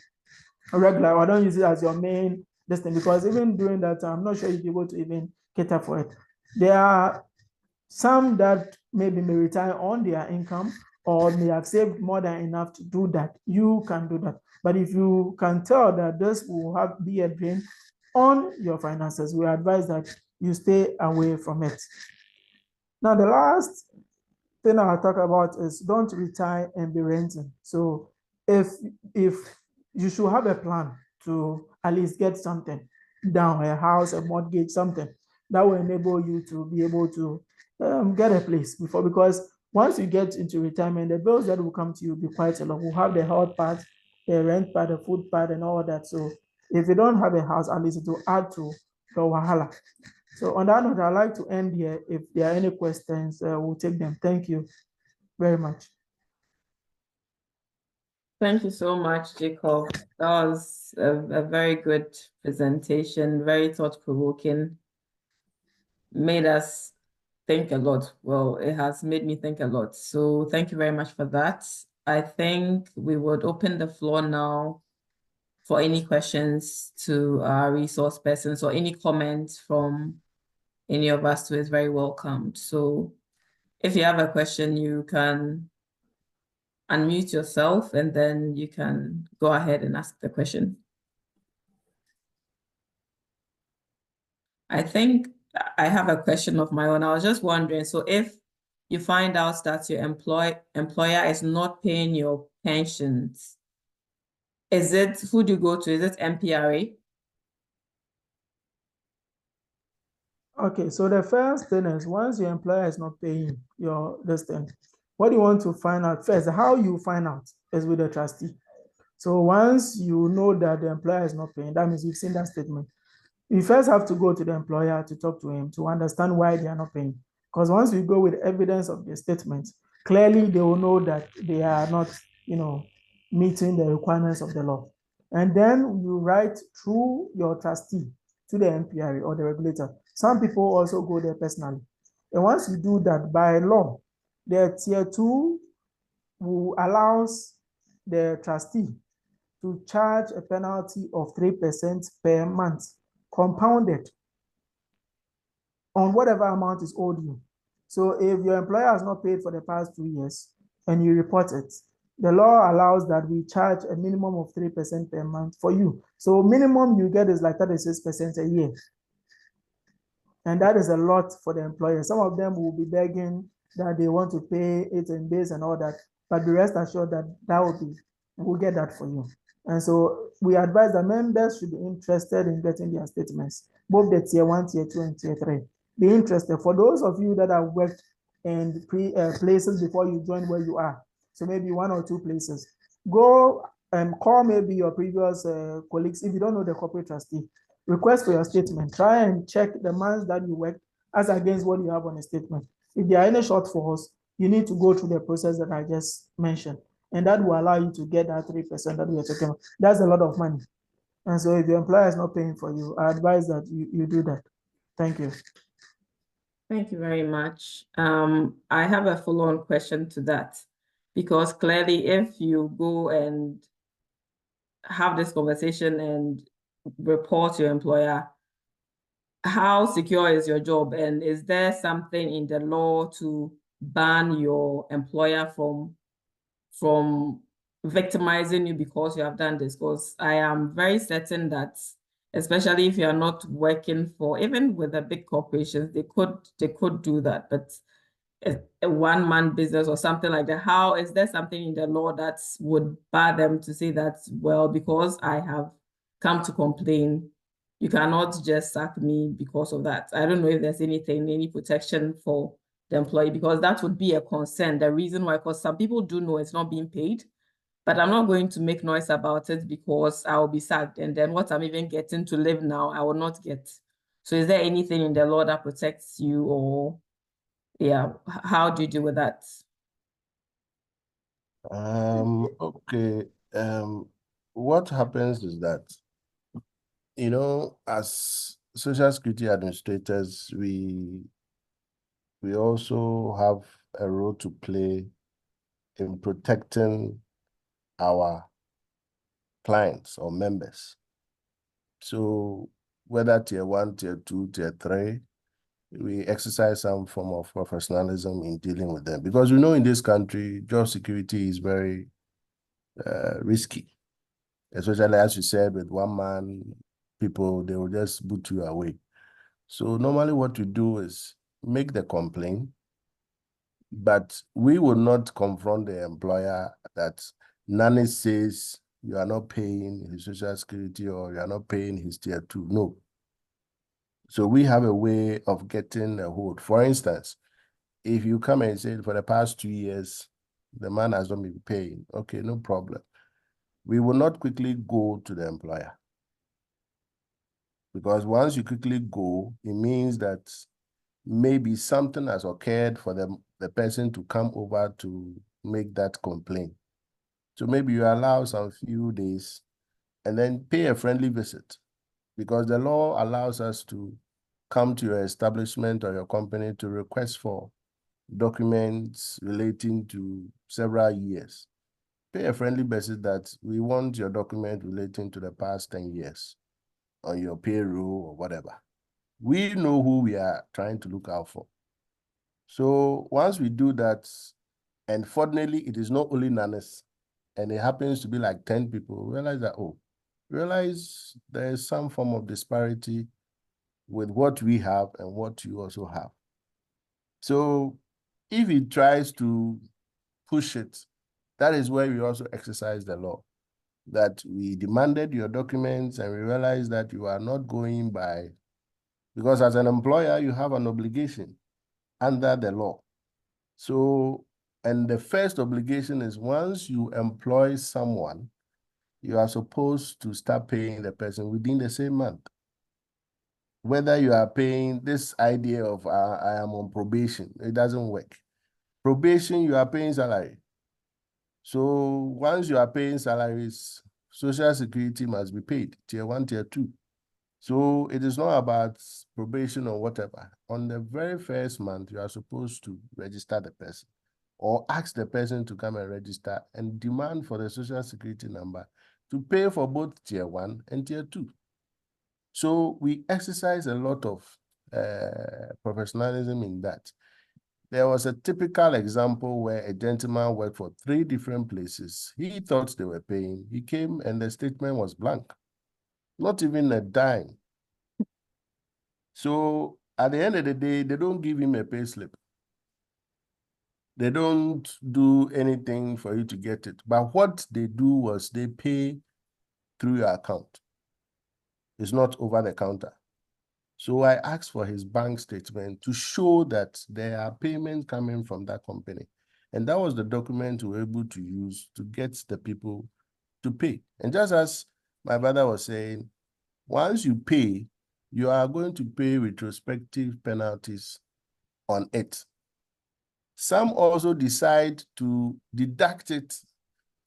regular, or don't use it as your main destiny, because even during that time, I'm not sure you'll be able to even cater for it. There are some that maybe may retire on their income or may have saved more than enough to do that. You can do that. But if you can tell that this will be a drain on your finances, we advise that you stay away from it. Now, the last thing I'll talk about is don't retire and be renting. So if you should have a plan to at least get something down, a house, a mortgage, something that will enable you to be able to get a place before, because once you get into retirement, the bills that will come to you will be quite a lot. We'll have the health part, the rent part, the food part, and all that. So if you don't have a house, at least it will add to the wahala. So on that note, I'd like to end here. If there are any questions, we'll take them. Thank you very much. Thank you so much, Jacob. That was a very good presentation, very thought-provoking. Made us think a lot. Well, it has made me think a lot. So thank you very much for that. I think we would open the floor now for any questions to our resource persons, or any comments from any of us who is very welcomed. So if you have a question, you can unmute yourself and then you can go ahead and ask the question. I think I have a question of my own. I was just wondering, so if you find out that your employer is not paying your pensions, who do you go to? Is it MPRA? Okay, so the first thing is, once your employer is not paying your thing, what you want to find out first, how you find out is with the trustee. So once you know that the employer is not paying, that means you've seen that statement. You first have to go to the employer to talk to him to understand why they are not paying. Because once you go with evidence of the statement, clearly they will know that they are not, meeting the requirements of the law. And then you write through your trustee to the MPRA or the regulator. Some people also go there personally. And once you do that, by law, the tier 2 will allows the trustee to charge a penalty of 3% per month, compounded on whatever amount is owed you. So if your employer has not paid for the past 2 years, and you report it. The law allows that we charge a minimum of 3% per month for you. So minimum you get is like 36% a year. And that is a lot for the employer. Some of them will be begging that they want to pay it in days and all that, but be rest assured that we'll get that for you. And so we advise that members should be interested in getting their statements, both the tier 1, tier 2, and tier 3. Be interested. For those of you that have worked in places before you join where you are, so maybe 1 or 2 places, go and call maybe your previous colleagues. If you don't know the corporate trustee, request for your statement. Try and check the months that you worked as against what you have on the statement. If there are any shortfalls, you need to go through the process that I just mentioned. And that will allow you to get that 3% that we are talking about. That's a lot of money. And so if your employer is not paying for you, I advise that you do that. Thank you. Thank you very much. I have a follow-on question to that, because clearly if you go and have this conversation and report your employer, how secure is your job? And is there something in the law to ban your employer from victimizing you because you have done this? Because I am very certain that, especially if you are not working for, even with the big corporations, they could do that. But a one-man business or something like that, how is there something in the law that would bar them to say that, well, because I have come to complain, you cannot just sack me because of that? I don't know if there's any protection for the employee, because that would be a concern. The reason why, because some people do know it's not being paid, but I'm not going to make noise about it because I will be sacked. And then what I'm even getting to live now, I will not get. So is there anything in the law that protects you, or yeah, how do you deal with that? Okay. What happens is that, as Social Security administrators, we also have a role to play in protecting our clients or members. So whether tier 1, tier 2, tier 3, we exercise some form of professionalism in dealing with them, because in this country, job security is very risky, especially as you said, with one-man people, they will just boot you away. So normally what we do is make the complaint, but we will not confront the employer that Nani says you are not paying his social security or you are not paying his tier 2. No. So we have a way of getting a hold. For instance, if you come and say for the past 2 years, the man has not been paying, okay, no problem. We will not quickly go to the employer, because once you quickly go, it means that maybe something has occurred for the person to come over to make that complaint. So maybe you allow some few days and then pay a friendly visit, because the law allows us to come to your establishment or your company to request for documents relating to several years. Pay a friendly visit that we want your document relating to the past 10 years on your payroll or whatever. We know who we are trying to look out for. So once we do that, and fortunately, it is not only nannies, and it happens to be like 10 people, realize that, realize there is some form of disparity with what we have and what you also have. So if he tries to push it, that is where we also exercise the law, that we demanded your documents and we realized that you are not going by, because as an employer, you have an obligation under the law. So, and the first obligation is once you employ someone, you are supposed to start paying the person within the same month. Whether you are paying this idea of I am on probation, it doesn't work. Probation, you are paying salary. So once you are paying salaries, Social Security must be paid, tier 1, tier 2. So it is not about probation or whatever. On the very first month, you are supposed to register the person or ask the person to come and register and demand for the Social Security number to pay for both tier 1 and tier 2. So we exercise a lot of professionalism in that. There was a typical example where a gentleman worked for 3 different places. He thought they were paying. He came and the statement was blank, not even a dime. So at the end of the day, they don't give him a pay slip. They don't do anything for you to get it. But what they do was they pay through your account. It's not over the counter. So I asked for his bank statement to show that there are payments coming from that company. And that was the document we were able to use to get the people to pay. And just as my brother was saying, once you pay, you are going to pay retrospective penalties on it. Some also decide to deduct it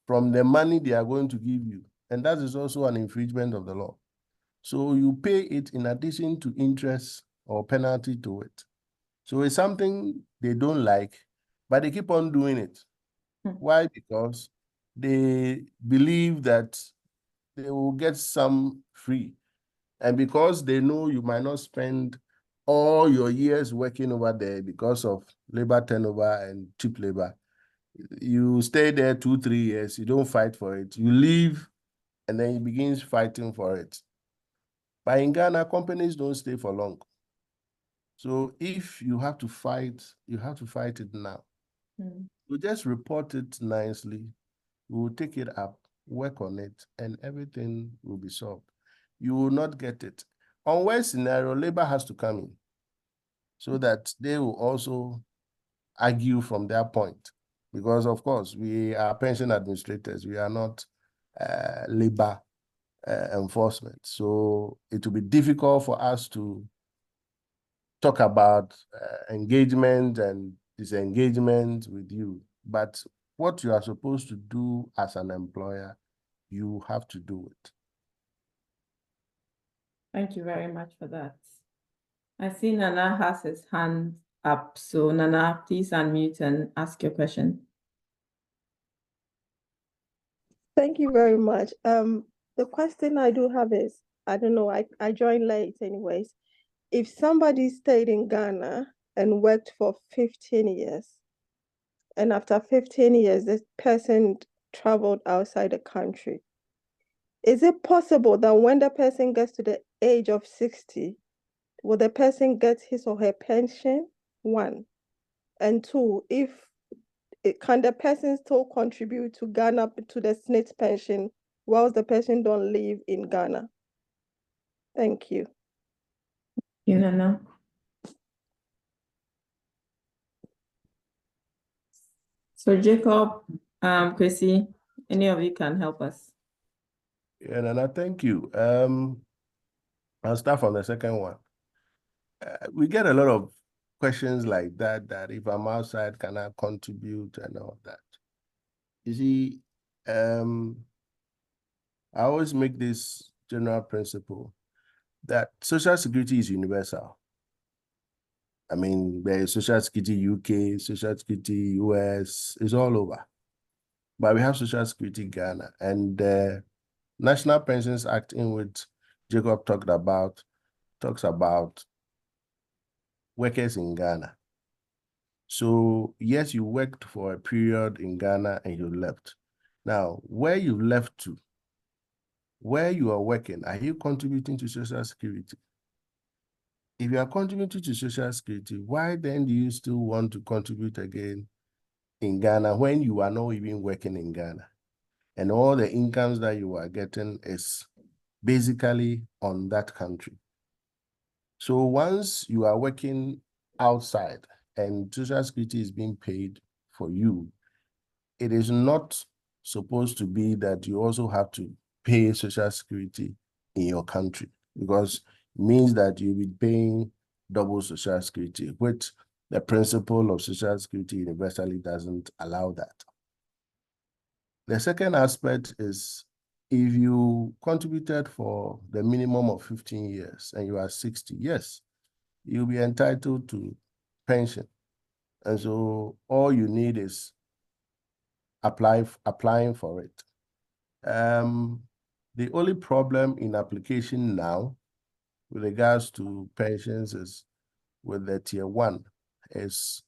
from the money they are going to give you. And that is also an infringement of the law. So you pay it in addition to interest or penalty to it. So it's something they don't like, but they keep on doing it. Why? Because they believe that they will get some free. And because they know you might not spend all your years working over there because of labor turnover and cheap labor, you stay there 2-3 years, you don't fight for it, you leave, and then you begin fighting for it. But in Ghana, companies don't stay for long. So if you have to fight, you have to fight it now. You just report it nicely. We will take it up, work on it, and everything will be solved. You will not get it. On one scenario, labor has to come in so that they will also argue from their point. Because, of course, we are pension administrators. We are not labor enforcement. So it will be difficult for us to talk about engagement and disengagement with you. But what you are supposed to do as an employer, you have to do it. Thank you very much for that. I see Nana has his hand up. So Nana, please unmute and ask your question. Thank you very much. The question I do have is, I don't know, I joined late anyways. If somebody stayed in Ghana and worked for 15 years, and after 15 years, this person traveled outside the country, is it possible that when the person gets to the age of 60, will the person get his or her pension? 1. And 2, can the person still contribute to Ghana, to the SNIT pension, whilst the person don't live in Ghana? Thank you. You Nana. So Jacob, Chrissy, any of you can help us? Yeah, Nana, thank you. I'll start from the second one. We get a lot of questions like that if I'm outside, can I contribute and all that? You see, I always make this general principle that Social Security is universal. I mean, there is Social Security UK, Social Security US, it's all over. But we have Social Security Ghana, and the National Pensions Act, in which Jacob talks about workers in Ghana. So yes, you worked for a period in Ghana and you left. Now, where you left to, where you are working, are you contributing to Social Security? If you are contributing to Social Security, why then do you still want to contribute again in Ghana when you are not even working in Ghana? And all the incomes that you are getting is basically on that country. So once you are working outside and Social Security is being paid for you, it is not supposed to be that you also have to pay Social Security in your country, because it means that you'll be paying double Social Security, which the principle of Social Security universally doesn't allow that. The second aspect is, if you contributed for the minimum of 15 years and you are 60, yes, you'll be entitled to pension. And so all you need is applying for it. The only problem in application now with regards to pensions is with the tier 1 is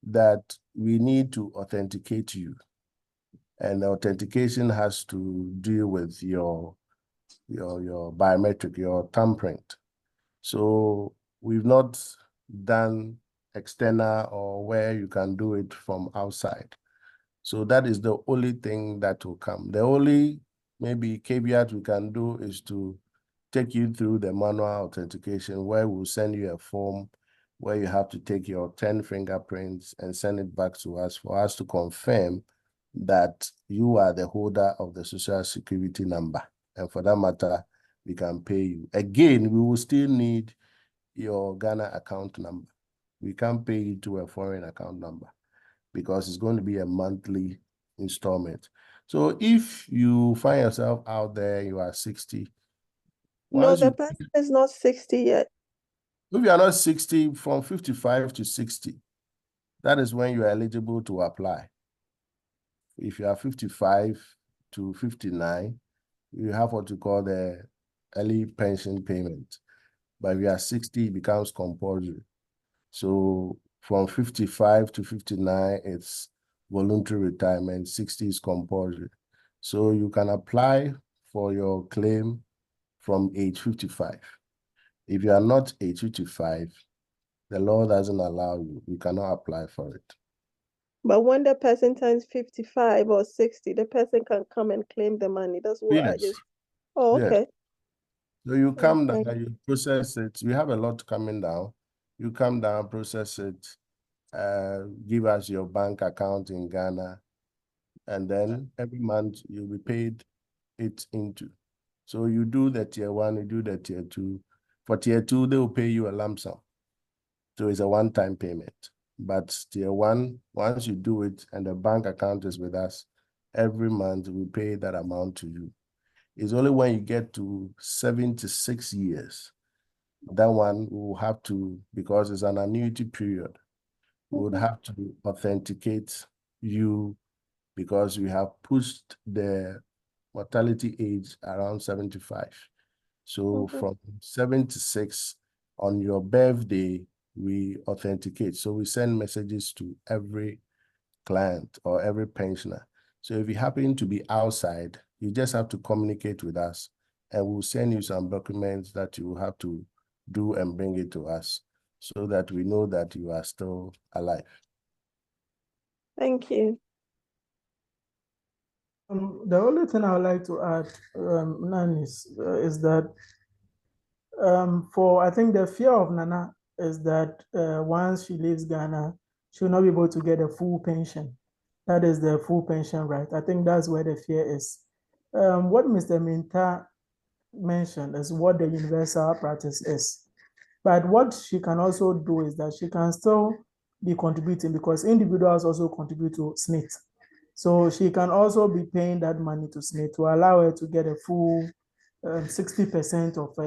that we need to authenticate you. And the authentication has to deal with your biometric, your thumbprint. So we've not done external or where you can do it from outside. So that is the only thing that will come. The only maybe caveat we can do is to take you through the manual authentication where we'll send you a form where you have to take your 10 fingerprints and send it back to us for us to confirm that you are the holder of the Social Security number. And for that matter, we can pay you. Again, we will still need your Ghana account number. We can't pay you to a foreign account number because it's going to be a monthly installment. So if you find yourself out there, you are 60. No, the person is not 60 yet. If you are not 60, from 55 to 60, that is when you are eligible to apply. If you are 55 to 59, you have what you call the early pension payment. But if you are 60, it becomes compulsory. So from 55 to 59, it's voluntary retirement, 60 is compulsory. So you can apply for your claim from age 55. If you are not age 55, the law doesn't allow you. You cannot apply for it. But when the person turns 55 or 60, the person can come and claim the money. That's what I Yes. just. Oh, Yes. okay. So you come Okay. down, you process it. We have a lot coming down. You come down, process it, give us your bank account in Ghana, and then every month you'll be paid it into. So you do the tier 1, you do the tier 2. For tier 2, they will pay you a lump sum. So it's a one-time payment. But tier 1, once you do it and the bank account is with us, every month we pay that amount to you. It's only when you get to 76 years, that one will have to, because it's an annuity period, we would have to authenticate you because we have pushed the mortality age around 75. So from 76 on your birthday, we authenticate. So we send messages to every client or every pensioner. So if you happen to be outside, you just have to communicate with us and we'll send you some documents that you will have to do and bring it to us so that we know that you are still alive. Thank you. The only thing I would like to add, Nan, is that I think the fear of Nana is that once she leaves Ghana, she will not be able to get a full pension. That is the full pension right. I think that's where the fear is. What Mr. Minta mentioned is what the universal practice is. But what she can also do is that she can still be contributing because individuals also contribute to SSNIT. So she can also be paying that money to SSNIT to allow her to get a full 60% of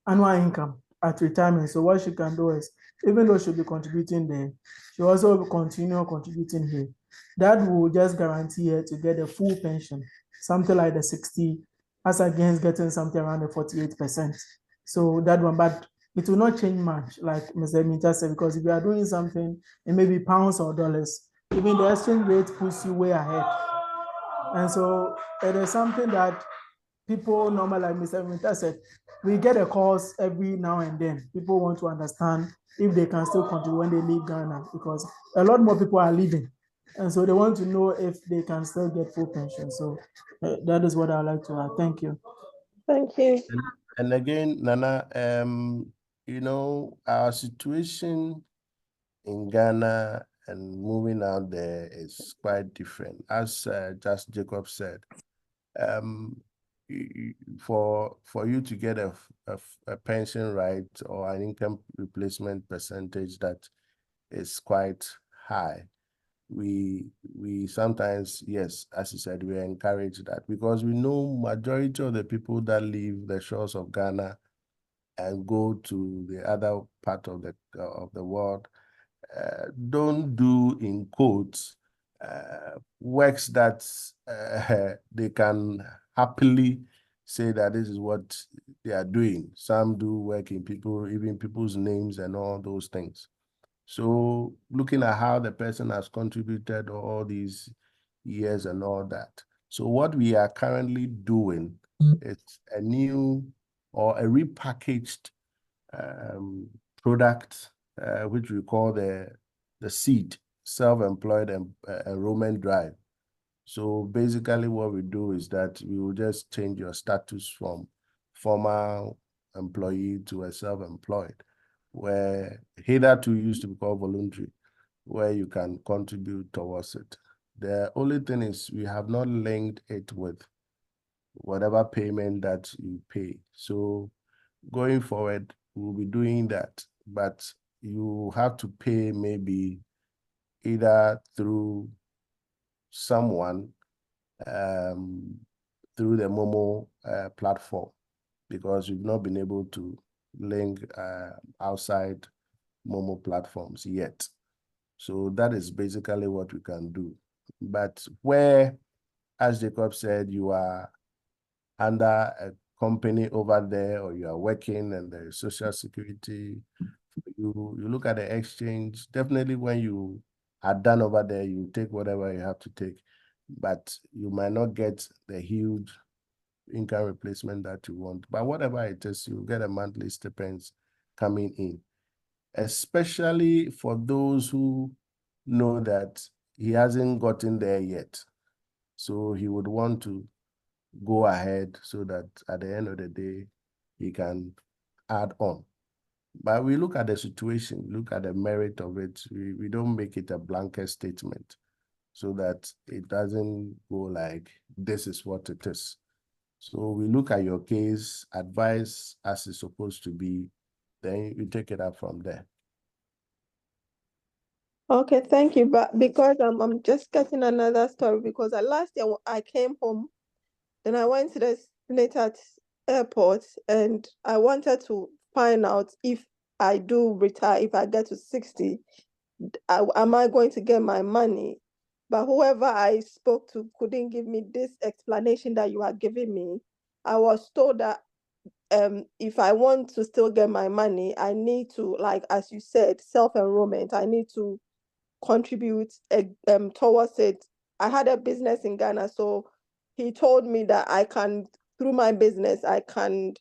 annual income at retirement. So what she can do is, even though she'll be contributing there, she also will continue contributing here. That will just guarantee her to get a full pension, something like the 60, as against getting something around the 48%. So that one, but it will not change much, like Mr. Minta said, because if you are doing something in maybe pounds or dollars, even the exchange rate puts you way ahead. And so it is something that people normally, like Mr. Minta said, we get a calls every now and then. People want to understand if they can still continue when they leave Ghana because a lot more people are leaving. And so they want to know if they can still get full pension. So that is what I'd like to add. Thank you. Thank you. And again, Nana, you know, our situation in Ghana and moving out there is quite different. As just Jacob said, for you to get a pension right or an income replacement percentage that is quite high, we sometimes, yes, as you said, we encourage that because we know majority of the people that leave the shores of Ghana and go to the other part of the world don't do, in quotes, works that they can happily say that this is what they are doing. Some do work in even people's names and all those things. So looking at how the person has contributed all these years and all that. So what we are currently doing is a new or a repackaged product, which we call the SEED, Self-Employed Enrollment Drive. So basically what we do is that we will just change your status from formal employee to a self-employed, where hitherto used to be called voluntary, where you can contribute towards it. The only thing is we have not linked it with whatever payment that you pay. So going forward, we'll be doing that, but you have to pay maybe either through someone through the Momo platform, because we've not been able to link outside Momo platforms yet. So that is basically what we can do. But where, as Jacob said, you are under a company over there, or you are working and there is social security, you look at the exchange. Definitely when you are done over there, you take whatever you have to take, but you might not get the huge income replacement that you want. But whatever it is, you get a monthly stipend coming in, especially for those who know that he hasn't gotten there yet. So he would want to go ahead so that at the end of the day, he can add on. But we look at the situation, look at the merit of it. We don't make it a blanket statement so that it doesn't go like, this is what it is. So we look at your case, advise as it's supposed to be, then you take it up from there. Okay, thank you. But because I'm just getting another story, because last year I came home, then I went to the Senator Airport, and I wanted to find out if I do retire, if I get to 60, am I going to get my money? But whoever I spoke to couldn't give me this explanation that you are giving me. I was told that if I want to still get my money, I need to, like, as you said, self-enrollment. I need to contribute towards it. I had a business in Ghana, so he told me that I can, through my business, I can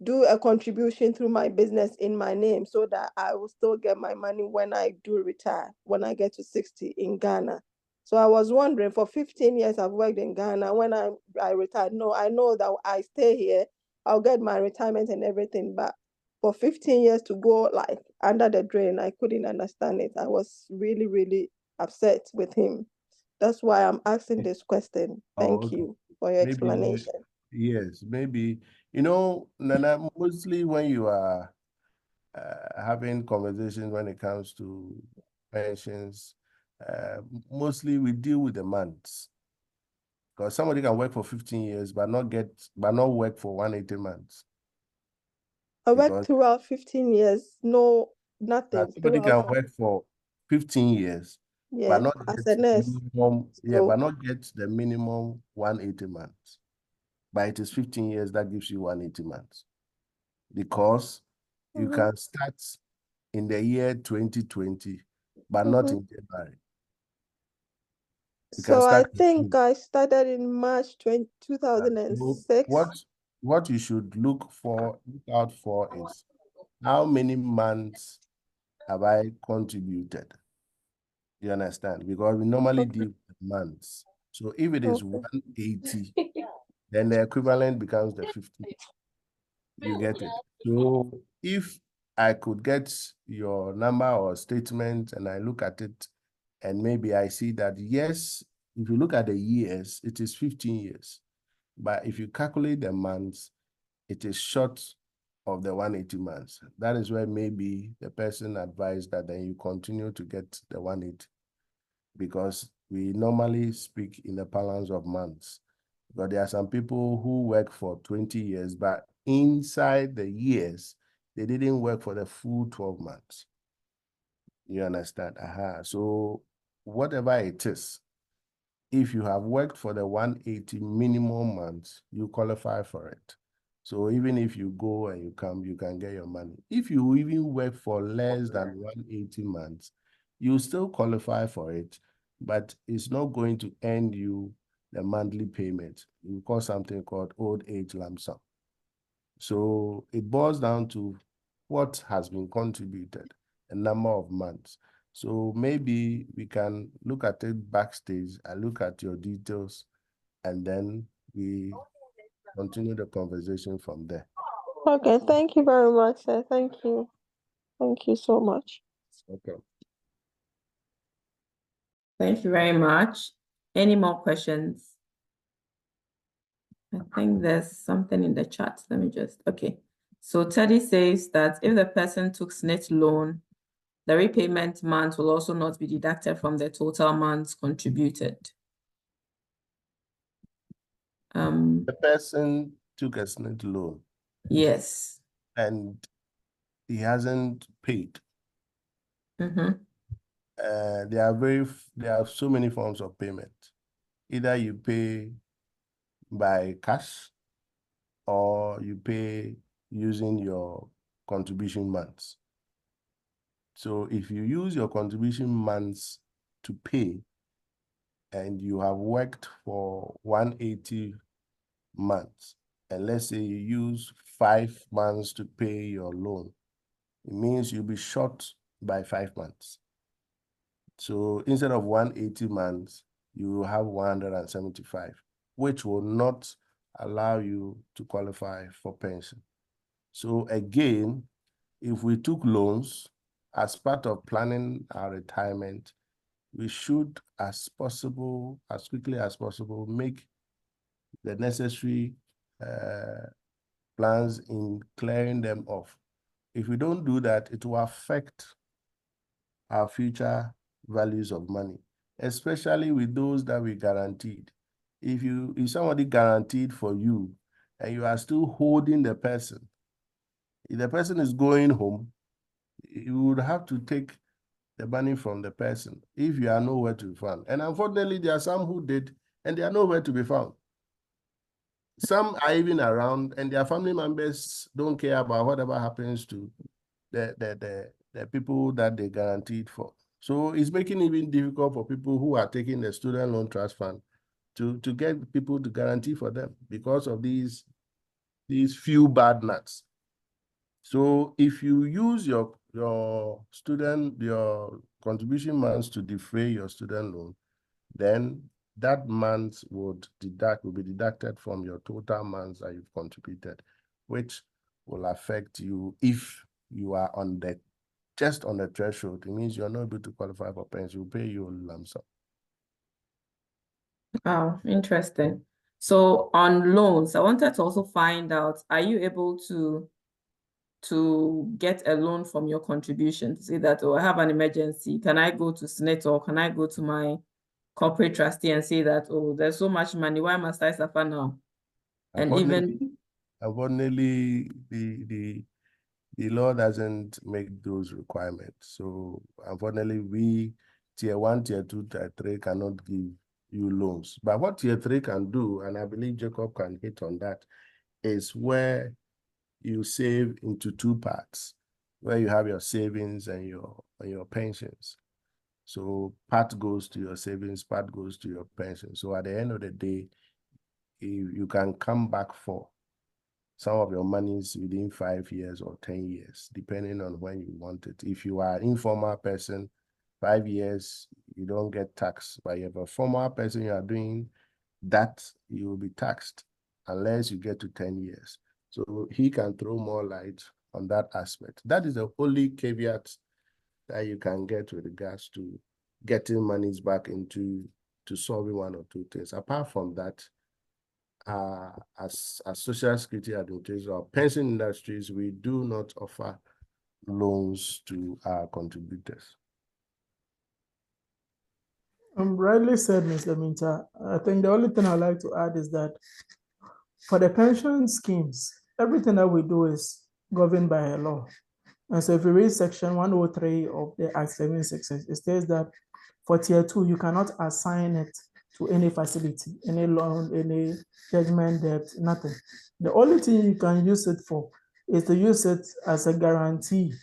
do a contribution through my business in my name, so that I will still get my money when I do retire, when I get to 60 in Ghana. So I was wondering, for 15 years I've worked in Ghana. When I retired, no, I know that I stay here, I'll get my retirement and everything, but for 15 years to go like under the drain, I couldn't understand it. I was really, really upset with him. That's why I'm asking this question. Thank okay. you for your Maybe, explanation. yes, maybe, you know, Nana, mostly when you are having conversations when it comes to pensions, mostly we deal with the months. Because somebody can work for 15 years but not work for 180 months. I worked throughout 15 years, no, nothing. Somebody can work for 15 years, but not as get a nurse. minimum, but not get the minimum 180 months. But it is 15 years that gives you 180 months. Because you can start in the year 2020, but not in January. So I think I started in March 2006. What you should look out for is how many months have I contributed? You understand? Because we normally deal with months. So if it is 180, then the equivalent becomes the 50. You get it? So if I could get your number or statement and I look at it, and maybe I see that, yes, if you look at the years, it is 15 years. But if you calculate the months, it is short of the 180 months. That is where maybe the person advised that then you continue to get the 180, because we normally speak in the balance of months. But there are some people who work for 20 years, but inside the years, they didn't work for the full 12 months. You understand? So whatever it is, if you have worked for the 180 minimum months, you qualify for it. So even if you go and you come, you can get your money. If you even work for less than 180 months, you still qualify for it, but it's not going to end you the monthly payment. You call something called old age lump sum. So it boils down to what has been contributed, a number of months. So maybe we can look at it backstage. I look at your details, and then we continue the conversation from there. Okay, thank you very much, sir. Thank you. Thank you so much. Okay. Thank you very much. Any more questions? I think there's something in the chat. Let me just, okay. So Teddy says that if the person took SNIT loan, the repayment month will also not be deducted from the total months contributed. The person took a SNIT loan Yes. and he hasn't paid. Mhm. There are so many forms of payment. Either you pay by cash or you pay using your contribution months. So if you use your contribution months to pay and you have worked for 180 months, and let's say you use 5 months to pay your loan, it means you'll be short by 5 months. So instead of 180 months, you will have 175, which will not allow you to qualify for pension. So again, if we took loans as part of planning our retirement, we should, as quickly as possible, make the necessary plans in clearing them off. If we don't do that, it will affect our future values of money, especially with those that we guaranteed. If somebody guaranteed for you and you are still holding the person, if the person is going home, you would have to take the money from the person if you are nowhere to be found. And unfortunately, there are some who did, and they are nowhere to be found. Some are even around, and their family members don't care about whatever happens to the people that they guaranteed for. So it's making it even difficult for people who are taking the student loan trust fund to get people to guarantee for them because of these few bad nuts. So if you use your contribution months to defray your student loan, then that month will be deducted from your total months that you've contributed, which will affect you if you are just on the threshold. It means you're not able to qualify for pension. We'll pay you a lump sum. Wow, interesting. So on loans, I wanted to also find out, are you able to get a loan from your contribution to say that, oh, I have an emergency? Can I go to SNIT or can I go to my corporate trustee and say that, oh, there's so much money, why must I suffer now? And even unfortunately, the law doesn't make those requirements. So unfortunately, we tier 1, tier 2, tier 3 cannot give you loans. But what tier 3 can do, and I believe Jacob can hit on that, is where you save into 2 parts, where you have your savings and your pensions. So part goes to your savings, part goes to your pension. So at the end of the day, you can come back for some of your monies within 5 years or 10 years, depending on when you want it. If you are an informal person, 5 years, you don't get taxed. But if a formal person, you are doing that, you will be taxed unless you get to 10 years. So he can throw more light on that aspect. That is the only caveat that you can get with regards to getting monies back into solving 1 or 2 things. Apart from that, as Social Security Administrators or pension industries, we do not offer loans to our contributors. Rightly said, Mr. Minta. I think the only thing I'd like to add is that for the pension schemes, everything that we do is governed by a law. And so if you read section 103 of the Act 76, it states that for tier 2, you cannot assign it to any facility, any loan, any judgment debt, nothing. The only thing you can use it for is to use it as a guarantee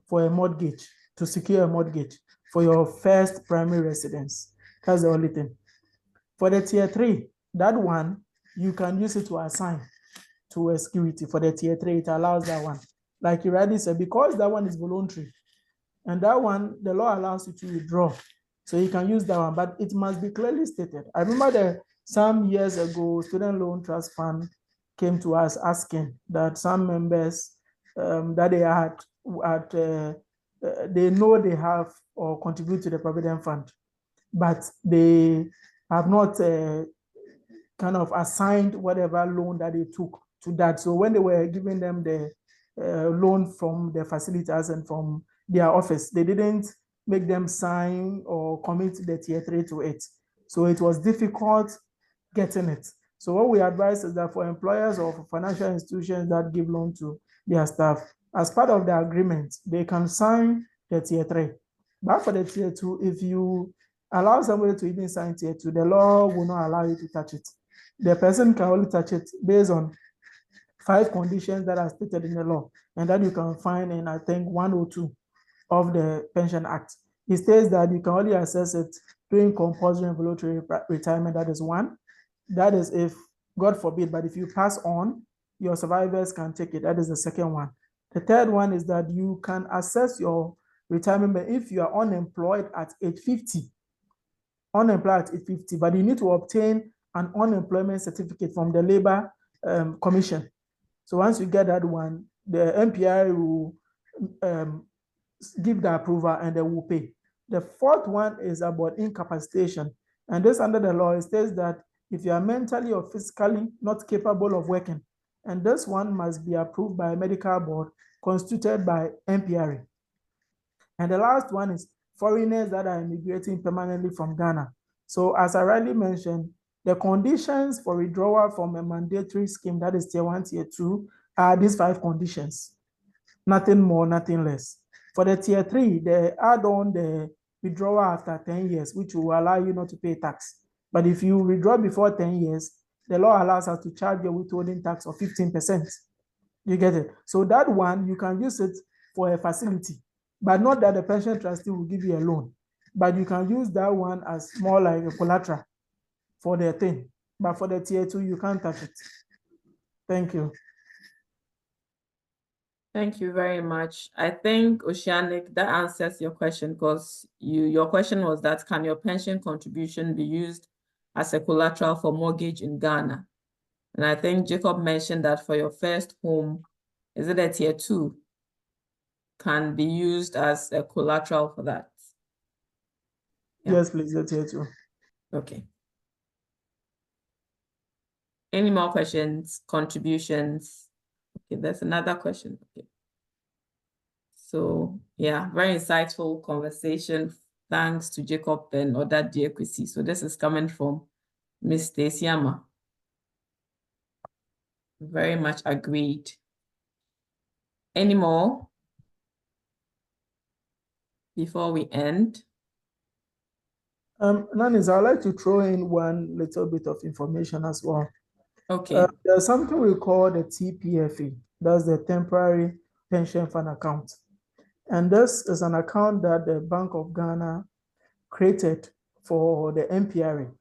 for a mortgage, to secure a mortgage for your first primary residence. That's the only thing. For the tier 3, that one, you can use it to assign to a security. For the tier 3, it allows that one. Like you already said, because that one is voluntary, and that one, the law allows you to withdraw. So you can use that one, but it must be clearly stated. I remember some years ago, Student Loan Trust Fund came to us asking that some members that they they know they have or contribute to the Provident Fund, but they have not kind of assigned whatever loan that they took to that. So when they were giving them the loan from the facilitators and from their office, they didn't make them sign or commit the tier 3 to it. So it was difficult getting it. So what we advise is that for employers or for financial institutions that give loan to their staff, as part of the agreement, they can sign the tier 3. But for the tier 2, if you allow somebody to even sign tier 2, the law will not allow you to touch it. The person can only touch it based on 5 conditions that are stated in the law, and that you can find in, I think, 102 of the Pension Act. It states that you can only access it during compulsory and voluntary retirement. That is one. That is if, God forbid, but if you pass on, your survivors can take it. That is the second one. The third one is that you can access your retirement if you are unemployed at age 50. Unemployed at age 50, but you need to obtain an unemployment certificate from the Labor Commission. So once you get that one, the MPI will give the approval and they will pay. The fourth one is about incapacitation. And this under the law, it states that if you are mentally or physically not capable of working, and this one must be approved by a medical board constituted by MPRA. And the last one is foreigners that are immigrating permanently from Ghana. So as I already mentioned, the conditions for withdrawal from a mandatory scheme, that is tier 1, tier 2, are these 5 conditions. Nothing more, nothing less. For the tier 3, they add on the withdrawal after 10 years, which will allow you not to pay tax. But if you withdraw before 10 years, the law allows us to charge a withholding tax of 15%. You get it? So that one, you can use it for a facility, but not that the pension trustee will give you a loan. But you can use that one as more like a collateral for the thing. But for the tier 2, you can't touch it. Thank you. Thank you very much. I think, Oceanic, that answers your question, because your question was that, can your pension contribution be used as a collateral for mortgage in Ghana? And I think Jacob mentioned that for your first home, is it a tier 2, can be used as a collateral for that? Yeah. Yes, please, the tier 2. Okay. Any more questions, contributions? Okay, there's another question. Okay. So yeah, very insightful conversation. Thanks to Jacob and other DAQC. So this is coming from Ms. Stacey-Ama. Very much agreed. Any more before we end? Nanis, I'd like to throw in one little bit of information as well. Okay. There's something we call the TPFA. That's the Temporary Pension Fund Account. And this is an account that the Bank of Ghana created for the MPRA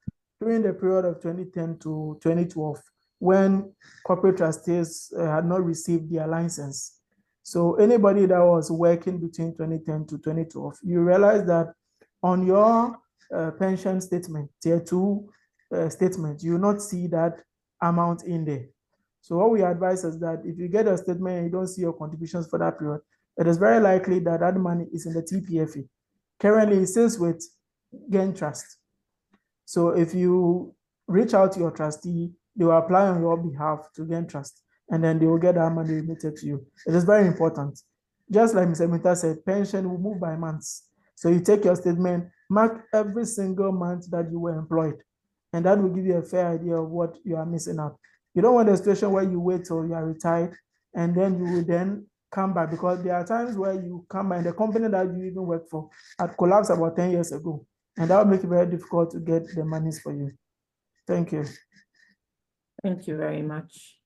during the period of 2010 to 2012, when corporate trustees had not received their license. So anybody that was working between 2010 to 2012, you realize that on your pension statement, tier 2 statement, you will not see that amount in there. So what we advise is that if you get a statement and you don't see your contributions for that period, it is very likely that that money is in the TPFA. Currently, it sits with Gain Trust. So if you reach out to your trustee, they will apply on your behalf to Gain Trust, and then they will get that money remitted to you. It is very important. Just like Mr. Minta said, pension will move by months. So you take your statement, mark every single month that you were employed, and that will give you a fair idea of what you are missing out. You don't want a situation where you wait till you are retired, and then you will then come back, because there are times where you come by and the company that you even work for had collapsed about 10 years ago, and that will make it very difficult to get the monies for you. Thank you. Thank you very much.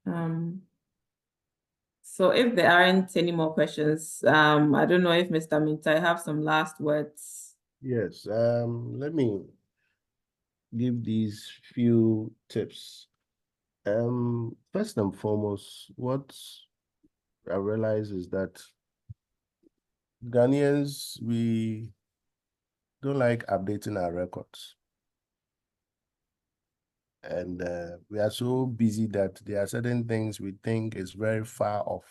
So if there aren't any more questions, I don't know if Mr. Minta have some last words. Yes, let me give these few tips. First and foremost, what I realize is that Ghanaians, we don't like updating our records. And we are so busy that there are certain things we think is very far off.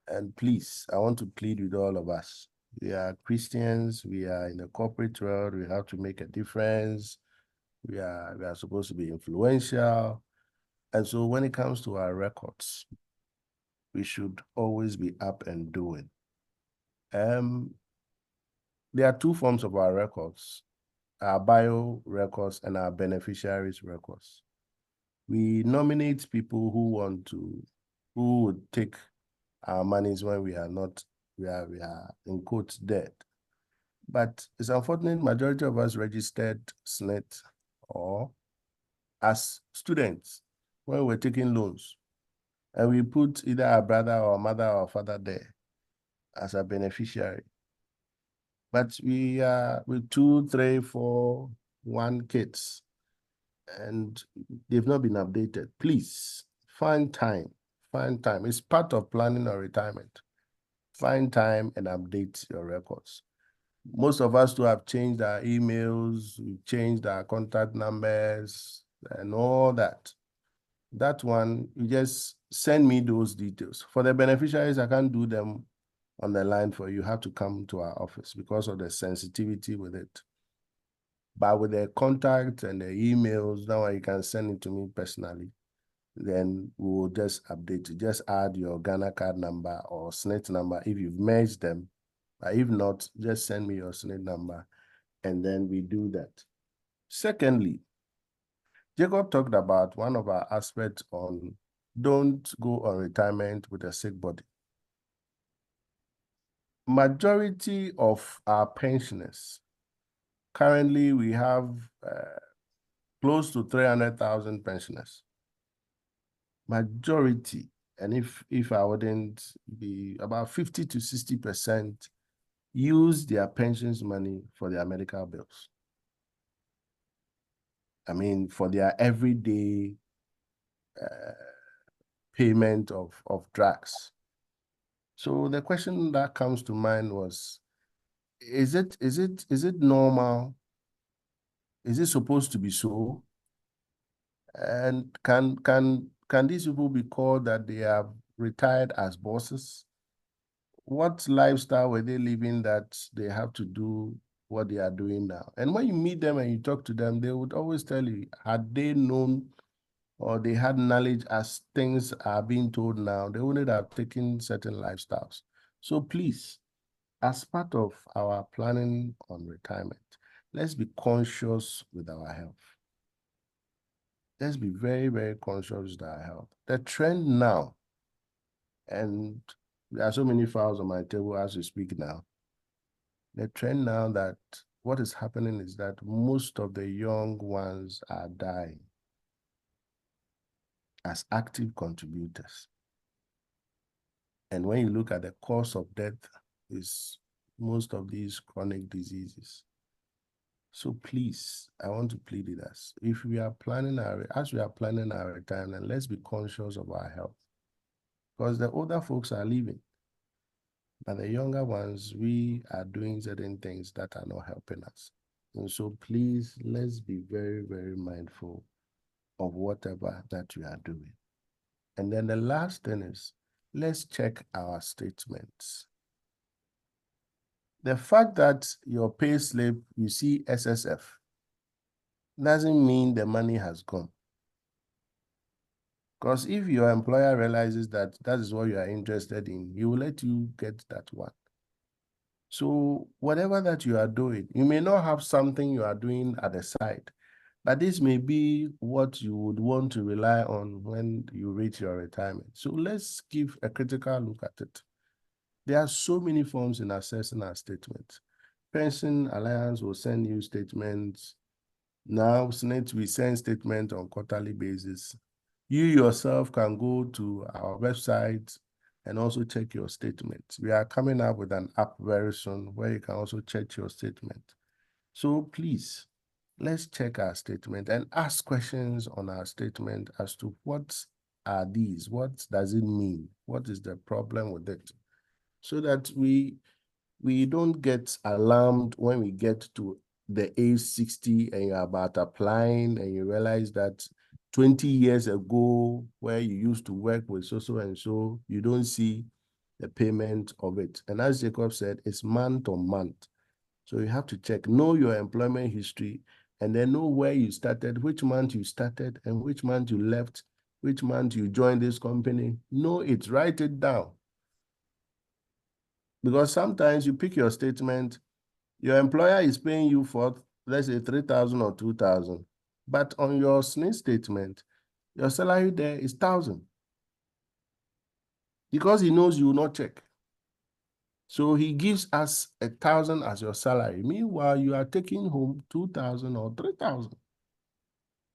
And please, I want to plead with all of us. We are Christians, we are in the corporate world, we have to make a difference. We are supposed to be influential. And so when it comes to our records, we should always be up and doing. There are two forms of our records, our bio records and our beneficiaries records. We nominate people who would take our monies when we are not, we are in quotes dead. But it's unfortunate majority of us registered SNIT or as students when we're taking loans. And we put either our brother or mother or father there as a beneficiary. But we are with 2, 3, 4, 1 kids, and they've not been updated. Please find time. Find time. It's part of planning or retirement. Find time and update your records. Most of us too have changed our emails, we've changed our contact numbers and all that. That one, you just send me those details. For the beneficiaries, I can't do them on the line for you. You have to come to our office because of the sensitivity with it. But with the contact and the emails, now you can send it to me personally. Then we will just update it. Just add your Ghana card number or SNIT number if you've merged them. But if not, just send me your SNIT number and then we do that. Secondly, Jacob talked about one of our aspects on don't go on retirement with a sick body. Majority of our pensioners, currently we have close to 300,000 pensioners. Majority, and if I wouldn't be about 50 to 60% use their pensions money for their medical bills. I mean, for their everyday payment of drugs. So the question that comes to mind was, is it normal? Is it supposed to be so? And can these people be called that they have retired as bosses? What lifestyle were they living that they have to do what they are doing now? And when you meet them and you talk to them, they would always tell you, had they known or they had knowledge as things are being told now, they wouldn't have taken certain lifestyles. So please, as part of our planning on retirement, let's be conscious with our health. Let's be very, very conscious with our health. The trend now, and there are so many files on my table as we speak now, the trend now that what is happening is that most of the young ones are dying as active contributors. And when you look at the cause of death, is most of these chronic diseases. So please, I want to plead with us. If we are planning as we are planning our retirement, let's be conscious of our health. Because the older folks are leaving. But the younger ones, we are doing certain things that are not helping us. And so please, let's be very, very mindful of whatever that we are doing. And then the last thing is, let's check our statements. The fact that your pay slip, you see SSF, doesn't mean the money has gone. Because if your employer realizes that that is what you are interested in, he will let you get that one. So whatever that you are doing, you may not have something you are doing at the side, but this may be what you would want to rely on when you reach your retirement. So let's give a critical look at it. There are so many forms in assessing our statements. Pension Alliance will send you statements. Now, SNIT, we send statement on quarterly basis. You yourself can go to our website and also check your statement. We are coming up with an app very soon where you can also check your statement. So please, let's check our statement and ask questions on our statement as to what are these? What does it mean? What is the problem with it? So that we don't get alarmed when we get to the age 60 and you're about applying and you realize that 20 years ago, where you used to work with so and so, you don't see the payment of it. And as Jacob said, it's month on month. So you have to check, know your employment history, and then know where you started, which month you started, and which month you left, which month you joined this company. Know it, write it down. Because sometimes you pick your statement, your employer is paying you for, let's say, 3,000 or 2,000. But on your SNIT statement, your salary there is 1,000. Because he knows you will not check. So he gives us 1,000 as your salary. Meanwhile, you are taking home 2,000 or 3,000,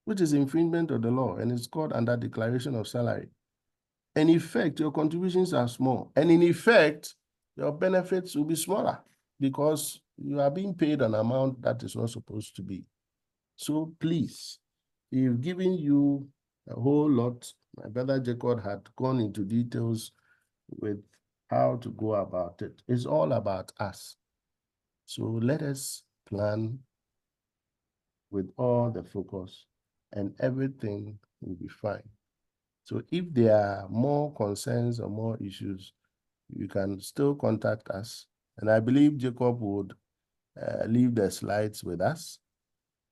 which is infringement of the law, and it's called under declaration of salary. In effect, your contributions are small. And in effect, your benefits will be smaller because you are being paid an amount that is not supposed to be. So please, we've given you a whole lot. My brother Jacob had gone into details with how to go about it. It's all about us. So let us plan with all the focus and everything will be fine. So if there are more concerns or more issues, you can still contact us. And I believe Jacob would leave the slides with us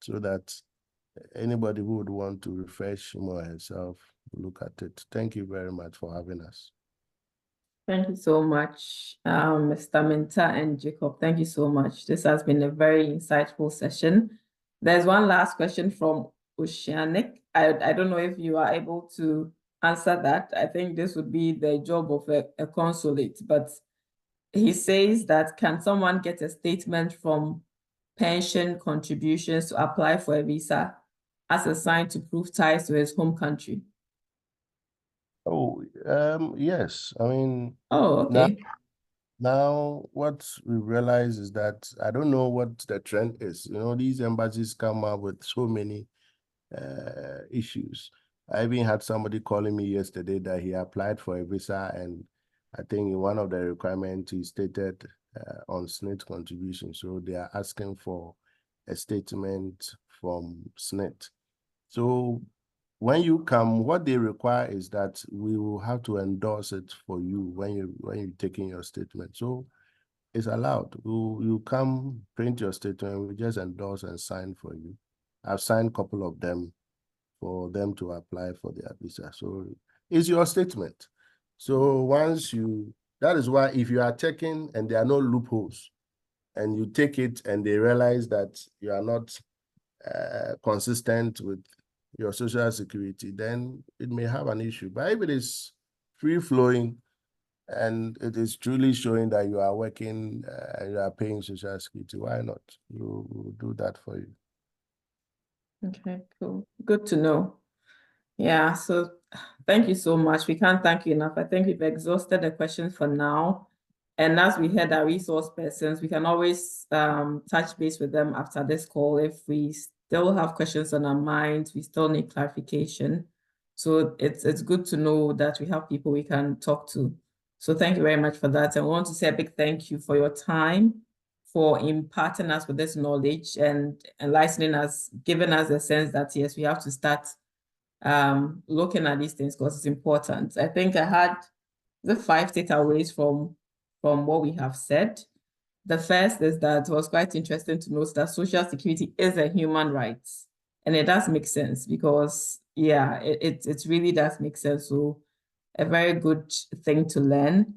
so that anybody who would want to refresh him or herself will look at it. Thank you very much for having us. Thank you so much, Mr. Minta and Jacob. Thank you so much. This has been a very insightful session. There's one last question from Oceanic. I don't know if you are able to answer that. I think this would be the job of a consulate, but he says that, can someone get a statement from pension contributions to apply for a visa as a sign to prove ties to his home country? Oh, yes. I mean, Oh, okay. now what we realize is that I don't know what the trend is. You know, these embassies come up with so many issues. I even had somebody calling me yesterday that he applied for a visa, and I think in one of the requirements he stated on SNIT contribution. So they are asking for a statement from SNIT. So when you come, what they require is that we will have to endorse it for you when you're taking your statement. So it's allowed. You come, print your statement, we just endorse and sign for you. I've signed a couple of them for them to apply for their visa. So it's your statement. So once that is why if you are checking and there are no loopholes, and you take it and they realize that you are not consistent with your social security, then it may have an issue. But if it is free-flowing and it is truly showing that you are working and you are paying social security, why not? We'll do that for you. Okay, cool. Good to know. Yeah, so thank you so much. We can't thank you enough. I think we've exhausted the questions for now. And as we had our resource persons, we can always touch base with them after this call if we still have questions on our minds, we still need clarification. So it's good to know that we have people we can talk to. So thank you very much for that. And I want to say a big thank you for your time, for imparting us with this knowledge and enlightening us, giving us a sense that yes, we have to start looking at these things because it's important. I think I had the 5 takeaways from what we have said. The first is that it was quite interesting to note that social security is a human right. And it does make sense because, yeah, it really does make sense. So a very good thing to learn.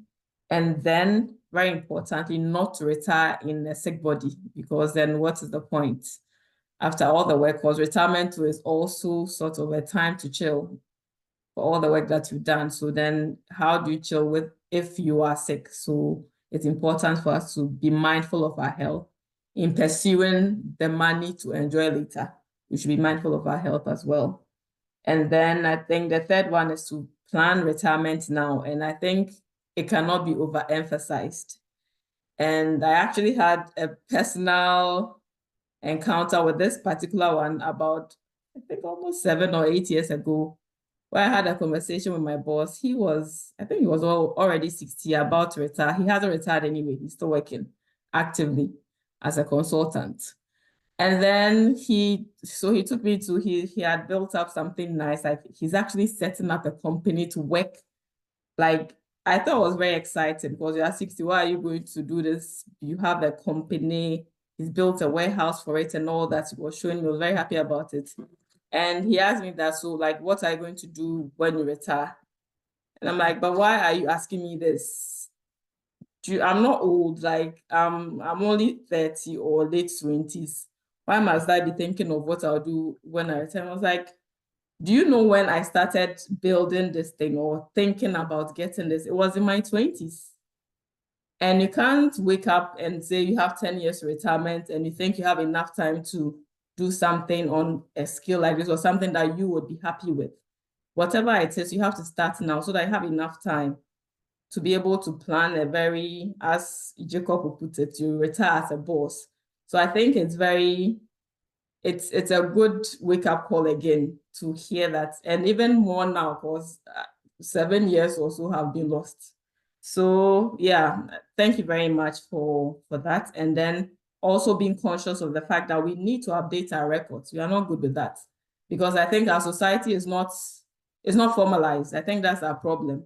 And then, very importantly, not to retire in a sick body, because then what is the point? After all the work, because retirement is also sort of a time to chill for all the work that you've done. So then how do you chill with if you are sick? So it's important for us to be mindful of our health in pursuing the money to enjoy later. we should be mindful of our health as well. And then I think the third one is to plan retirement now. And I think it cannot be overemphasized. And I actually had a personal encounter with this particular one about, I think, almost 7 or 8 years ago, where I had a conversation with my boss. I think he was already 60, about to retire. He hasn't retired anyway. He's still working actively as a consultant. And then he took me to, he had built up something nice. Like, he's actually setting up a company to work. Like, I thought it was very exciting because you're 60. Why are you going to do this? You have a company. He's built a warehouse for it and all that. He was showing me. I was very happy about it. And he asked me that, so like, what are you going to do when you retire? And I'm like, but why are you asking me this? I'm not old. Like, I'm only 30 or late 20s. Why must I be thinking of what I'll do when I retire? I was like, do you know when I started building this thing or thinking about getting this? It was in my 20s. And you can't wake up and say you have 10 years retirement and you think you have enough time to do something on a skill like this or something that you would be happy with. Whatever it is, you have to start now so that you have enough time to be able to plan a very, as Jacob would put it, you retire as a boss. So I think it's a good wake-up call again to hear that. And even more now, because 7 years or so have been lost. So yeah, thank you very much for that. And then also being conscious of the fact that we need to update our records. We are not good with that because I think our society is not formalized. I think that's our problem.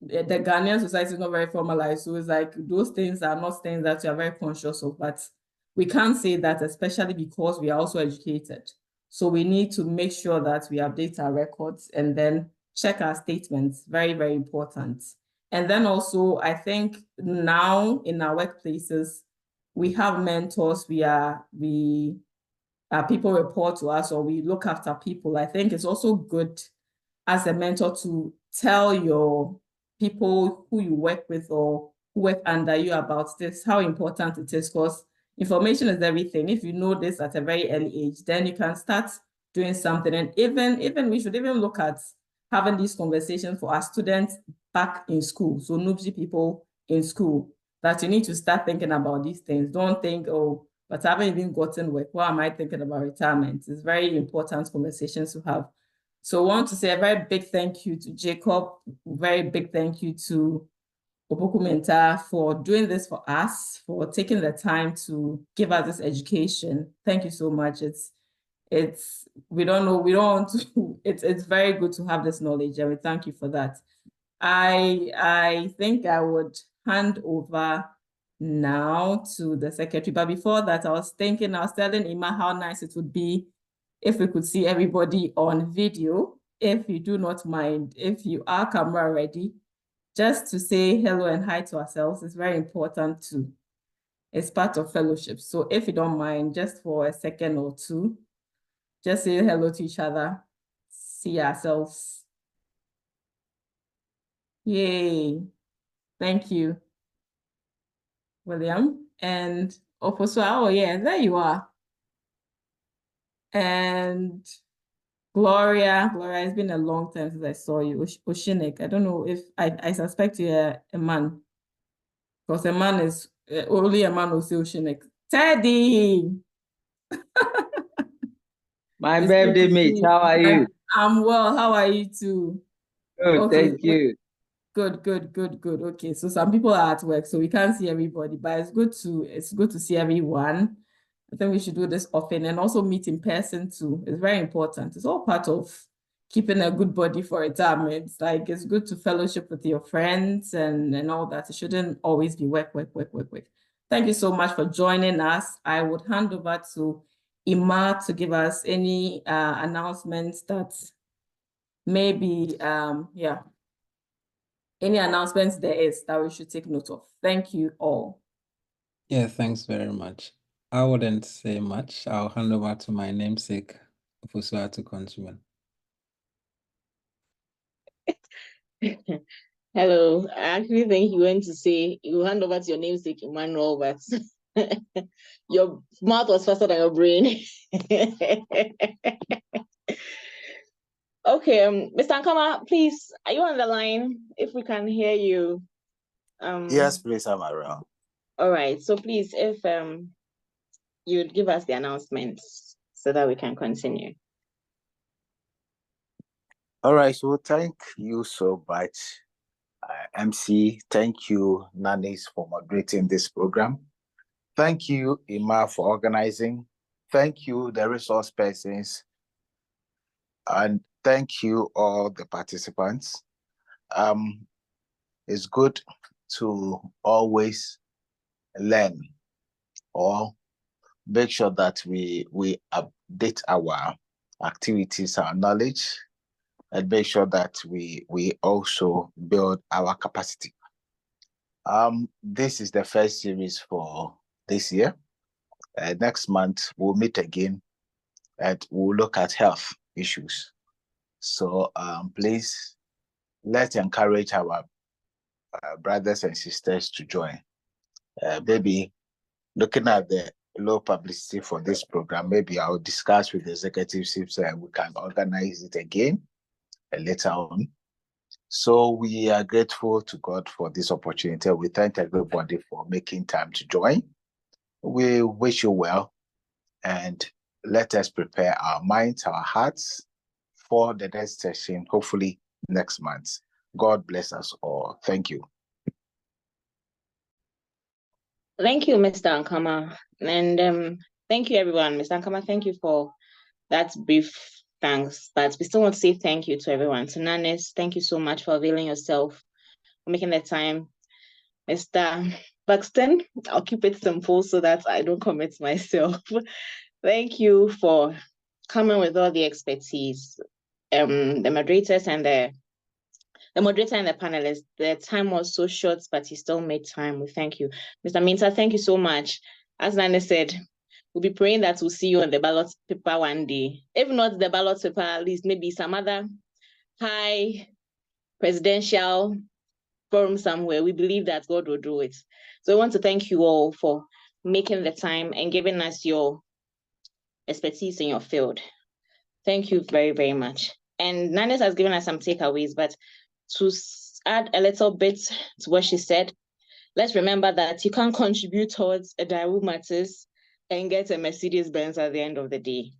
The Ghanaian society is not very formalized. So it's like those things are not things that you are very conscious of, but we can't say that, especially because we are also educated. So we need to make sure that we update our records and then check our statements. Very, very important. And then also, I think now in our workplaces, we have mentors. People report to us or we look after people. I think it's also good as a mentor to tell your people who you work with or who work under you about this, how important it is, because information is everything. If you know this at a very early age, then you can start doing something. And even we should even look at having these conversations for our students back in school. So NUPSI people in school, that you need to start thinking about these things. Don't think, oh, but I haven't even gotten work. Why am I thinking about retirement? It's very important conversations to have. So I want to say a very big thank you to Jacob, very big thank you to Opoku Mintah for doing this for us, for taking the time to give us this education. Thank you so much. It's it's very good to have this knowledge, and we thank you for that. I think I would hand over now to the secretary, but before that, I was telling Ima how nice it would be if we could see everybody on video. If you do not mind, if you are camera ready, just to say hello and hi to ourselves is very important too. It's part of fellowship. So if you don't mind, just for a second or two, just say hello to each other, see ourselves. Yay. Thank you, William. And Oposua, oh yeah, there you are. And Gloria, it's been a long time since I saw you. Oshinik, I don't know if, I suspect you're a man. Because a man is, only a man will say Oshinik. Teddy! My It's birthday good to mate, see how are you? I'm well. How are you too? Good, Okay. thank you. Good. Okay, so some people are at work, so we can't see everybody, but it's good to see everyone. I think we should do this often and also meet in person too. It's very important. It's all part of keeping a good body for retirement. Like, it's good to fellowship with your friends and all that. It shouldn't always be work. Thank you so much for joining us. I would hand over to Ima to give us any announcements that maybe, any announcements there is that we should take note of. Thank you all. Yeah, thanks very much. I wouldn't say much. I'll hand over to my namesake, Ofusua, to continue. Hello. I actually think you went to say you hand over to your namesake, Emmanuel, but Your mouth was faster than your brain. Okay, Mr. Ankama, please, are you on the line? If we can hear you. Yes, please, I'm around. All right, so please, if you'd give us the announcements so that we can continue. All right, so thank you so much, MC. Thank you, Nanis, for moderating this program. Thank you, Ima, for organizing. Thank you, the resource persons. And thank you, all the participants. It's good to always learn or make sure that we update our activities, our knowledge, and make sure that we also build our capacity. This is the first series for this year. Next month, we'll meet again and we'll look at health issues. So please, let's encourage our brothers and sisters to join. Maybe looking at the low publicity for this program, maybe I'll discuss with the executives if we can organize it again later on. So we are grateful to God for this opportunity. We thank everybody for making time to join. We wish you well, and let us prepare our minds, our hearts for the next session, hopefully next month. God bless us all. Thank you. Thank you, Mr. Ankama. And thank you, everyone. Mr. Ankama, thank you for that brief thanks. But we still want to say thank you to everyone. To Nanis, thank you so much for availing yourself, for making the time. Mr. Buxton, I'll keep it simple so that I don't commit myself. Thank you for coming with all the expertise. The moderators and the moderator and the panelists, the time was so short, but he still made time. We thank you. Mr. Minta, thank you so much. As Nana said, we'll be praying that we'll see you on the ballot paper one day. If not the ballot paper, at least maybe some other high presidential forum somewhere. We believe that God will do it. So I want to thank you all for making the time and giving us your expertise in your field. Thank you very, very much. And Nanis has given us some takeaways, but to add a little bit to what she said, let's remember that you can't contribute towards a Daewoo Matters and get a Mercedes-Benz at the end of the day.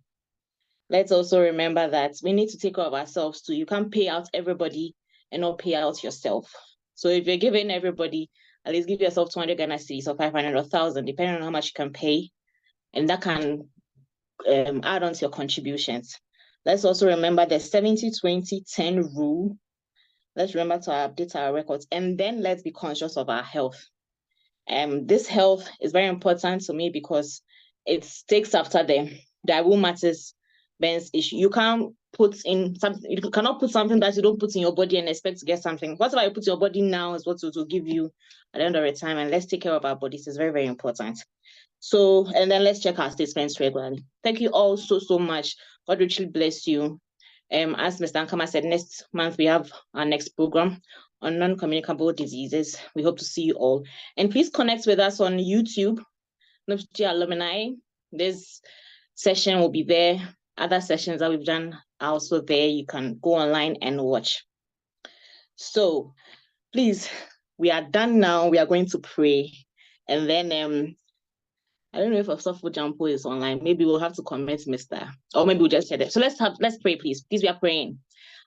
Let's also remember that we need to take care of ourselves too. You can't pay out everybody and not pay out yourself. So if you're giving everybody, at least give yourself 200 Ghana cedis or 500 or 1,000, depending on how much you can pay, and that can add on to your contributions. Let's also remember the 70-20-10 rule. Let's remember to update our records, and then let's be conscious of our health. This health is very important to me because it takes after the Daewoo Matters Benz issue. You can't put in something, you cannot put something that you don't put in your body and expect to get something. Whatever you put in your body now is what it will give you at the end of the time, and let's take care of our bodies. It's very, very important. So, and then let's check our statements regularly. Thank you all so much. God richly bless you. As Mr. Ankama said, next month we have our next program on non-communicable diseases. We hope to see you all. And please connect with us on YouTube, NUPG Alumni. This session will be there. Other sessions that we've done are also there. You can go online and watch. So please, we are done now. We are going to pray. And then I don't know if Osofo Jampo is online. Maybe we'll have to comment, Mr. Or maybe we'll just head it. So let's pray, please. Please, we are praying.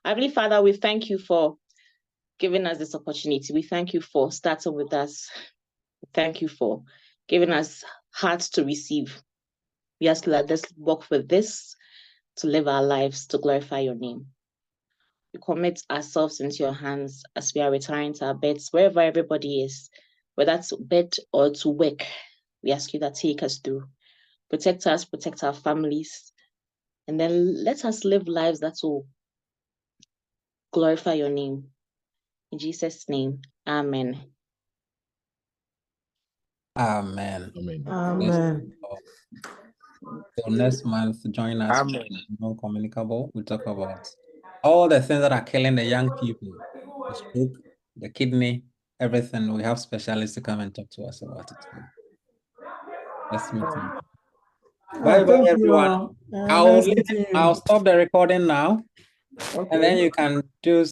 Heavenly Father, we thank you for giving us this opportunity. We thank you for starting with us. Thank you for giving us hearts to receive. We ask you that let's work with this to live our lives, to glorify your name. We commit ourselves into your hands as we are retiring to our beds, wherever everybody is, whether to bed or to work. We ask you that take us through. Protect us, protect our families, and then let us live lives that will glorify your name. In Jesus' name, amen. Amen. Amen. So next month, join us Amen. for Non-Communicable. We talk about all the things that are killing the young people, the stroke, the kidney, everything. We have specialists to come and talk to us about it. Next meeting. Ah, Bye bye, thank you everyone. all. Nice meeting you. I'll stop the recording now, Okay. and then you can do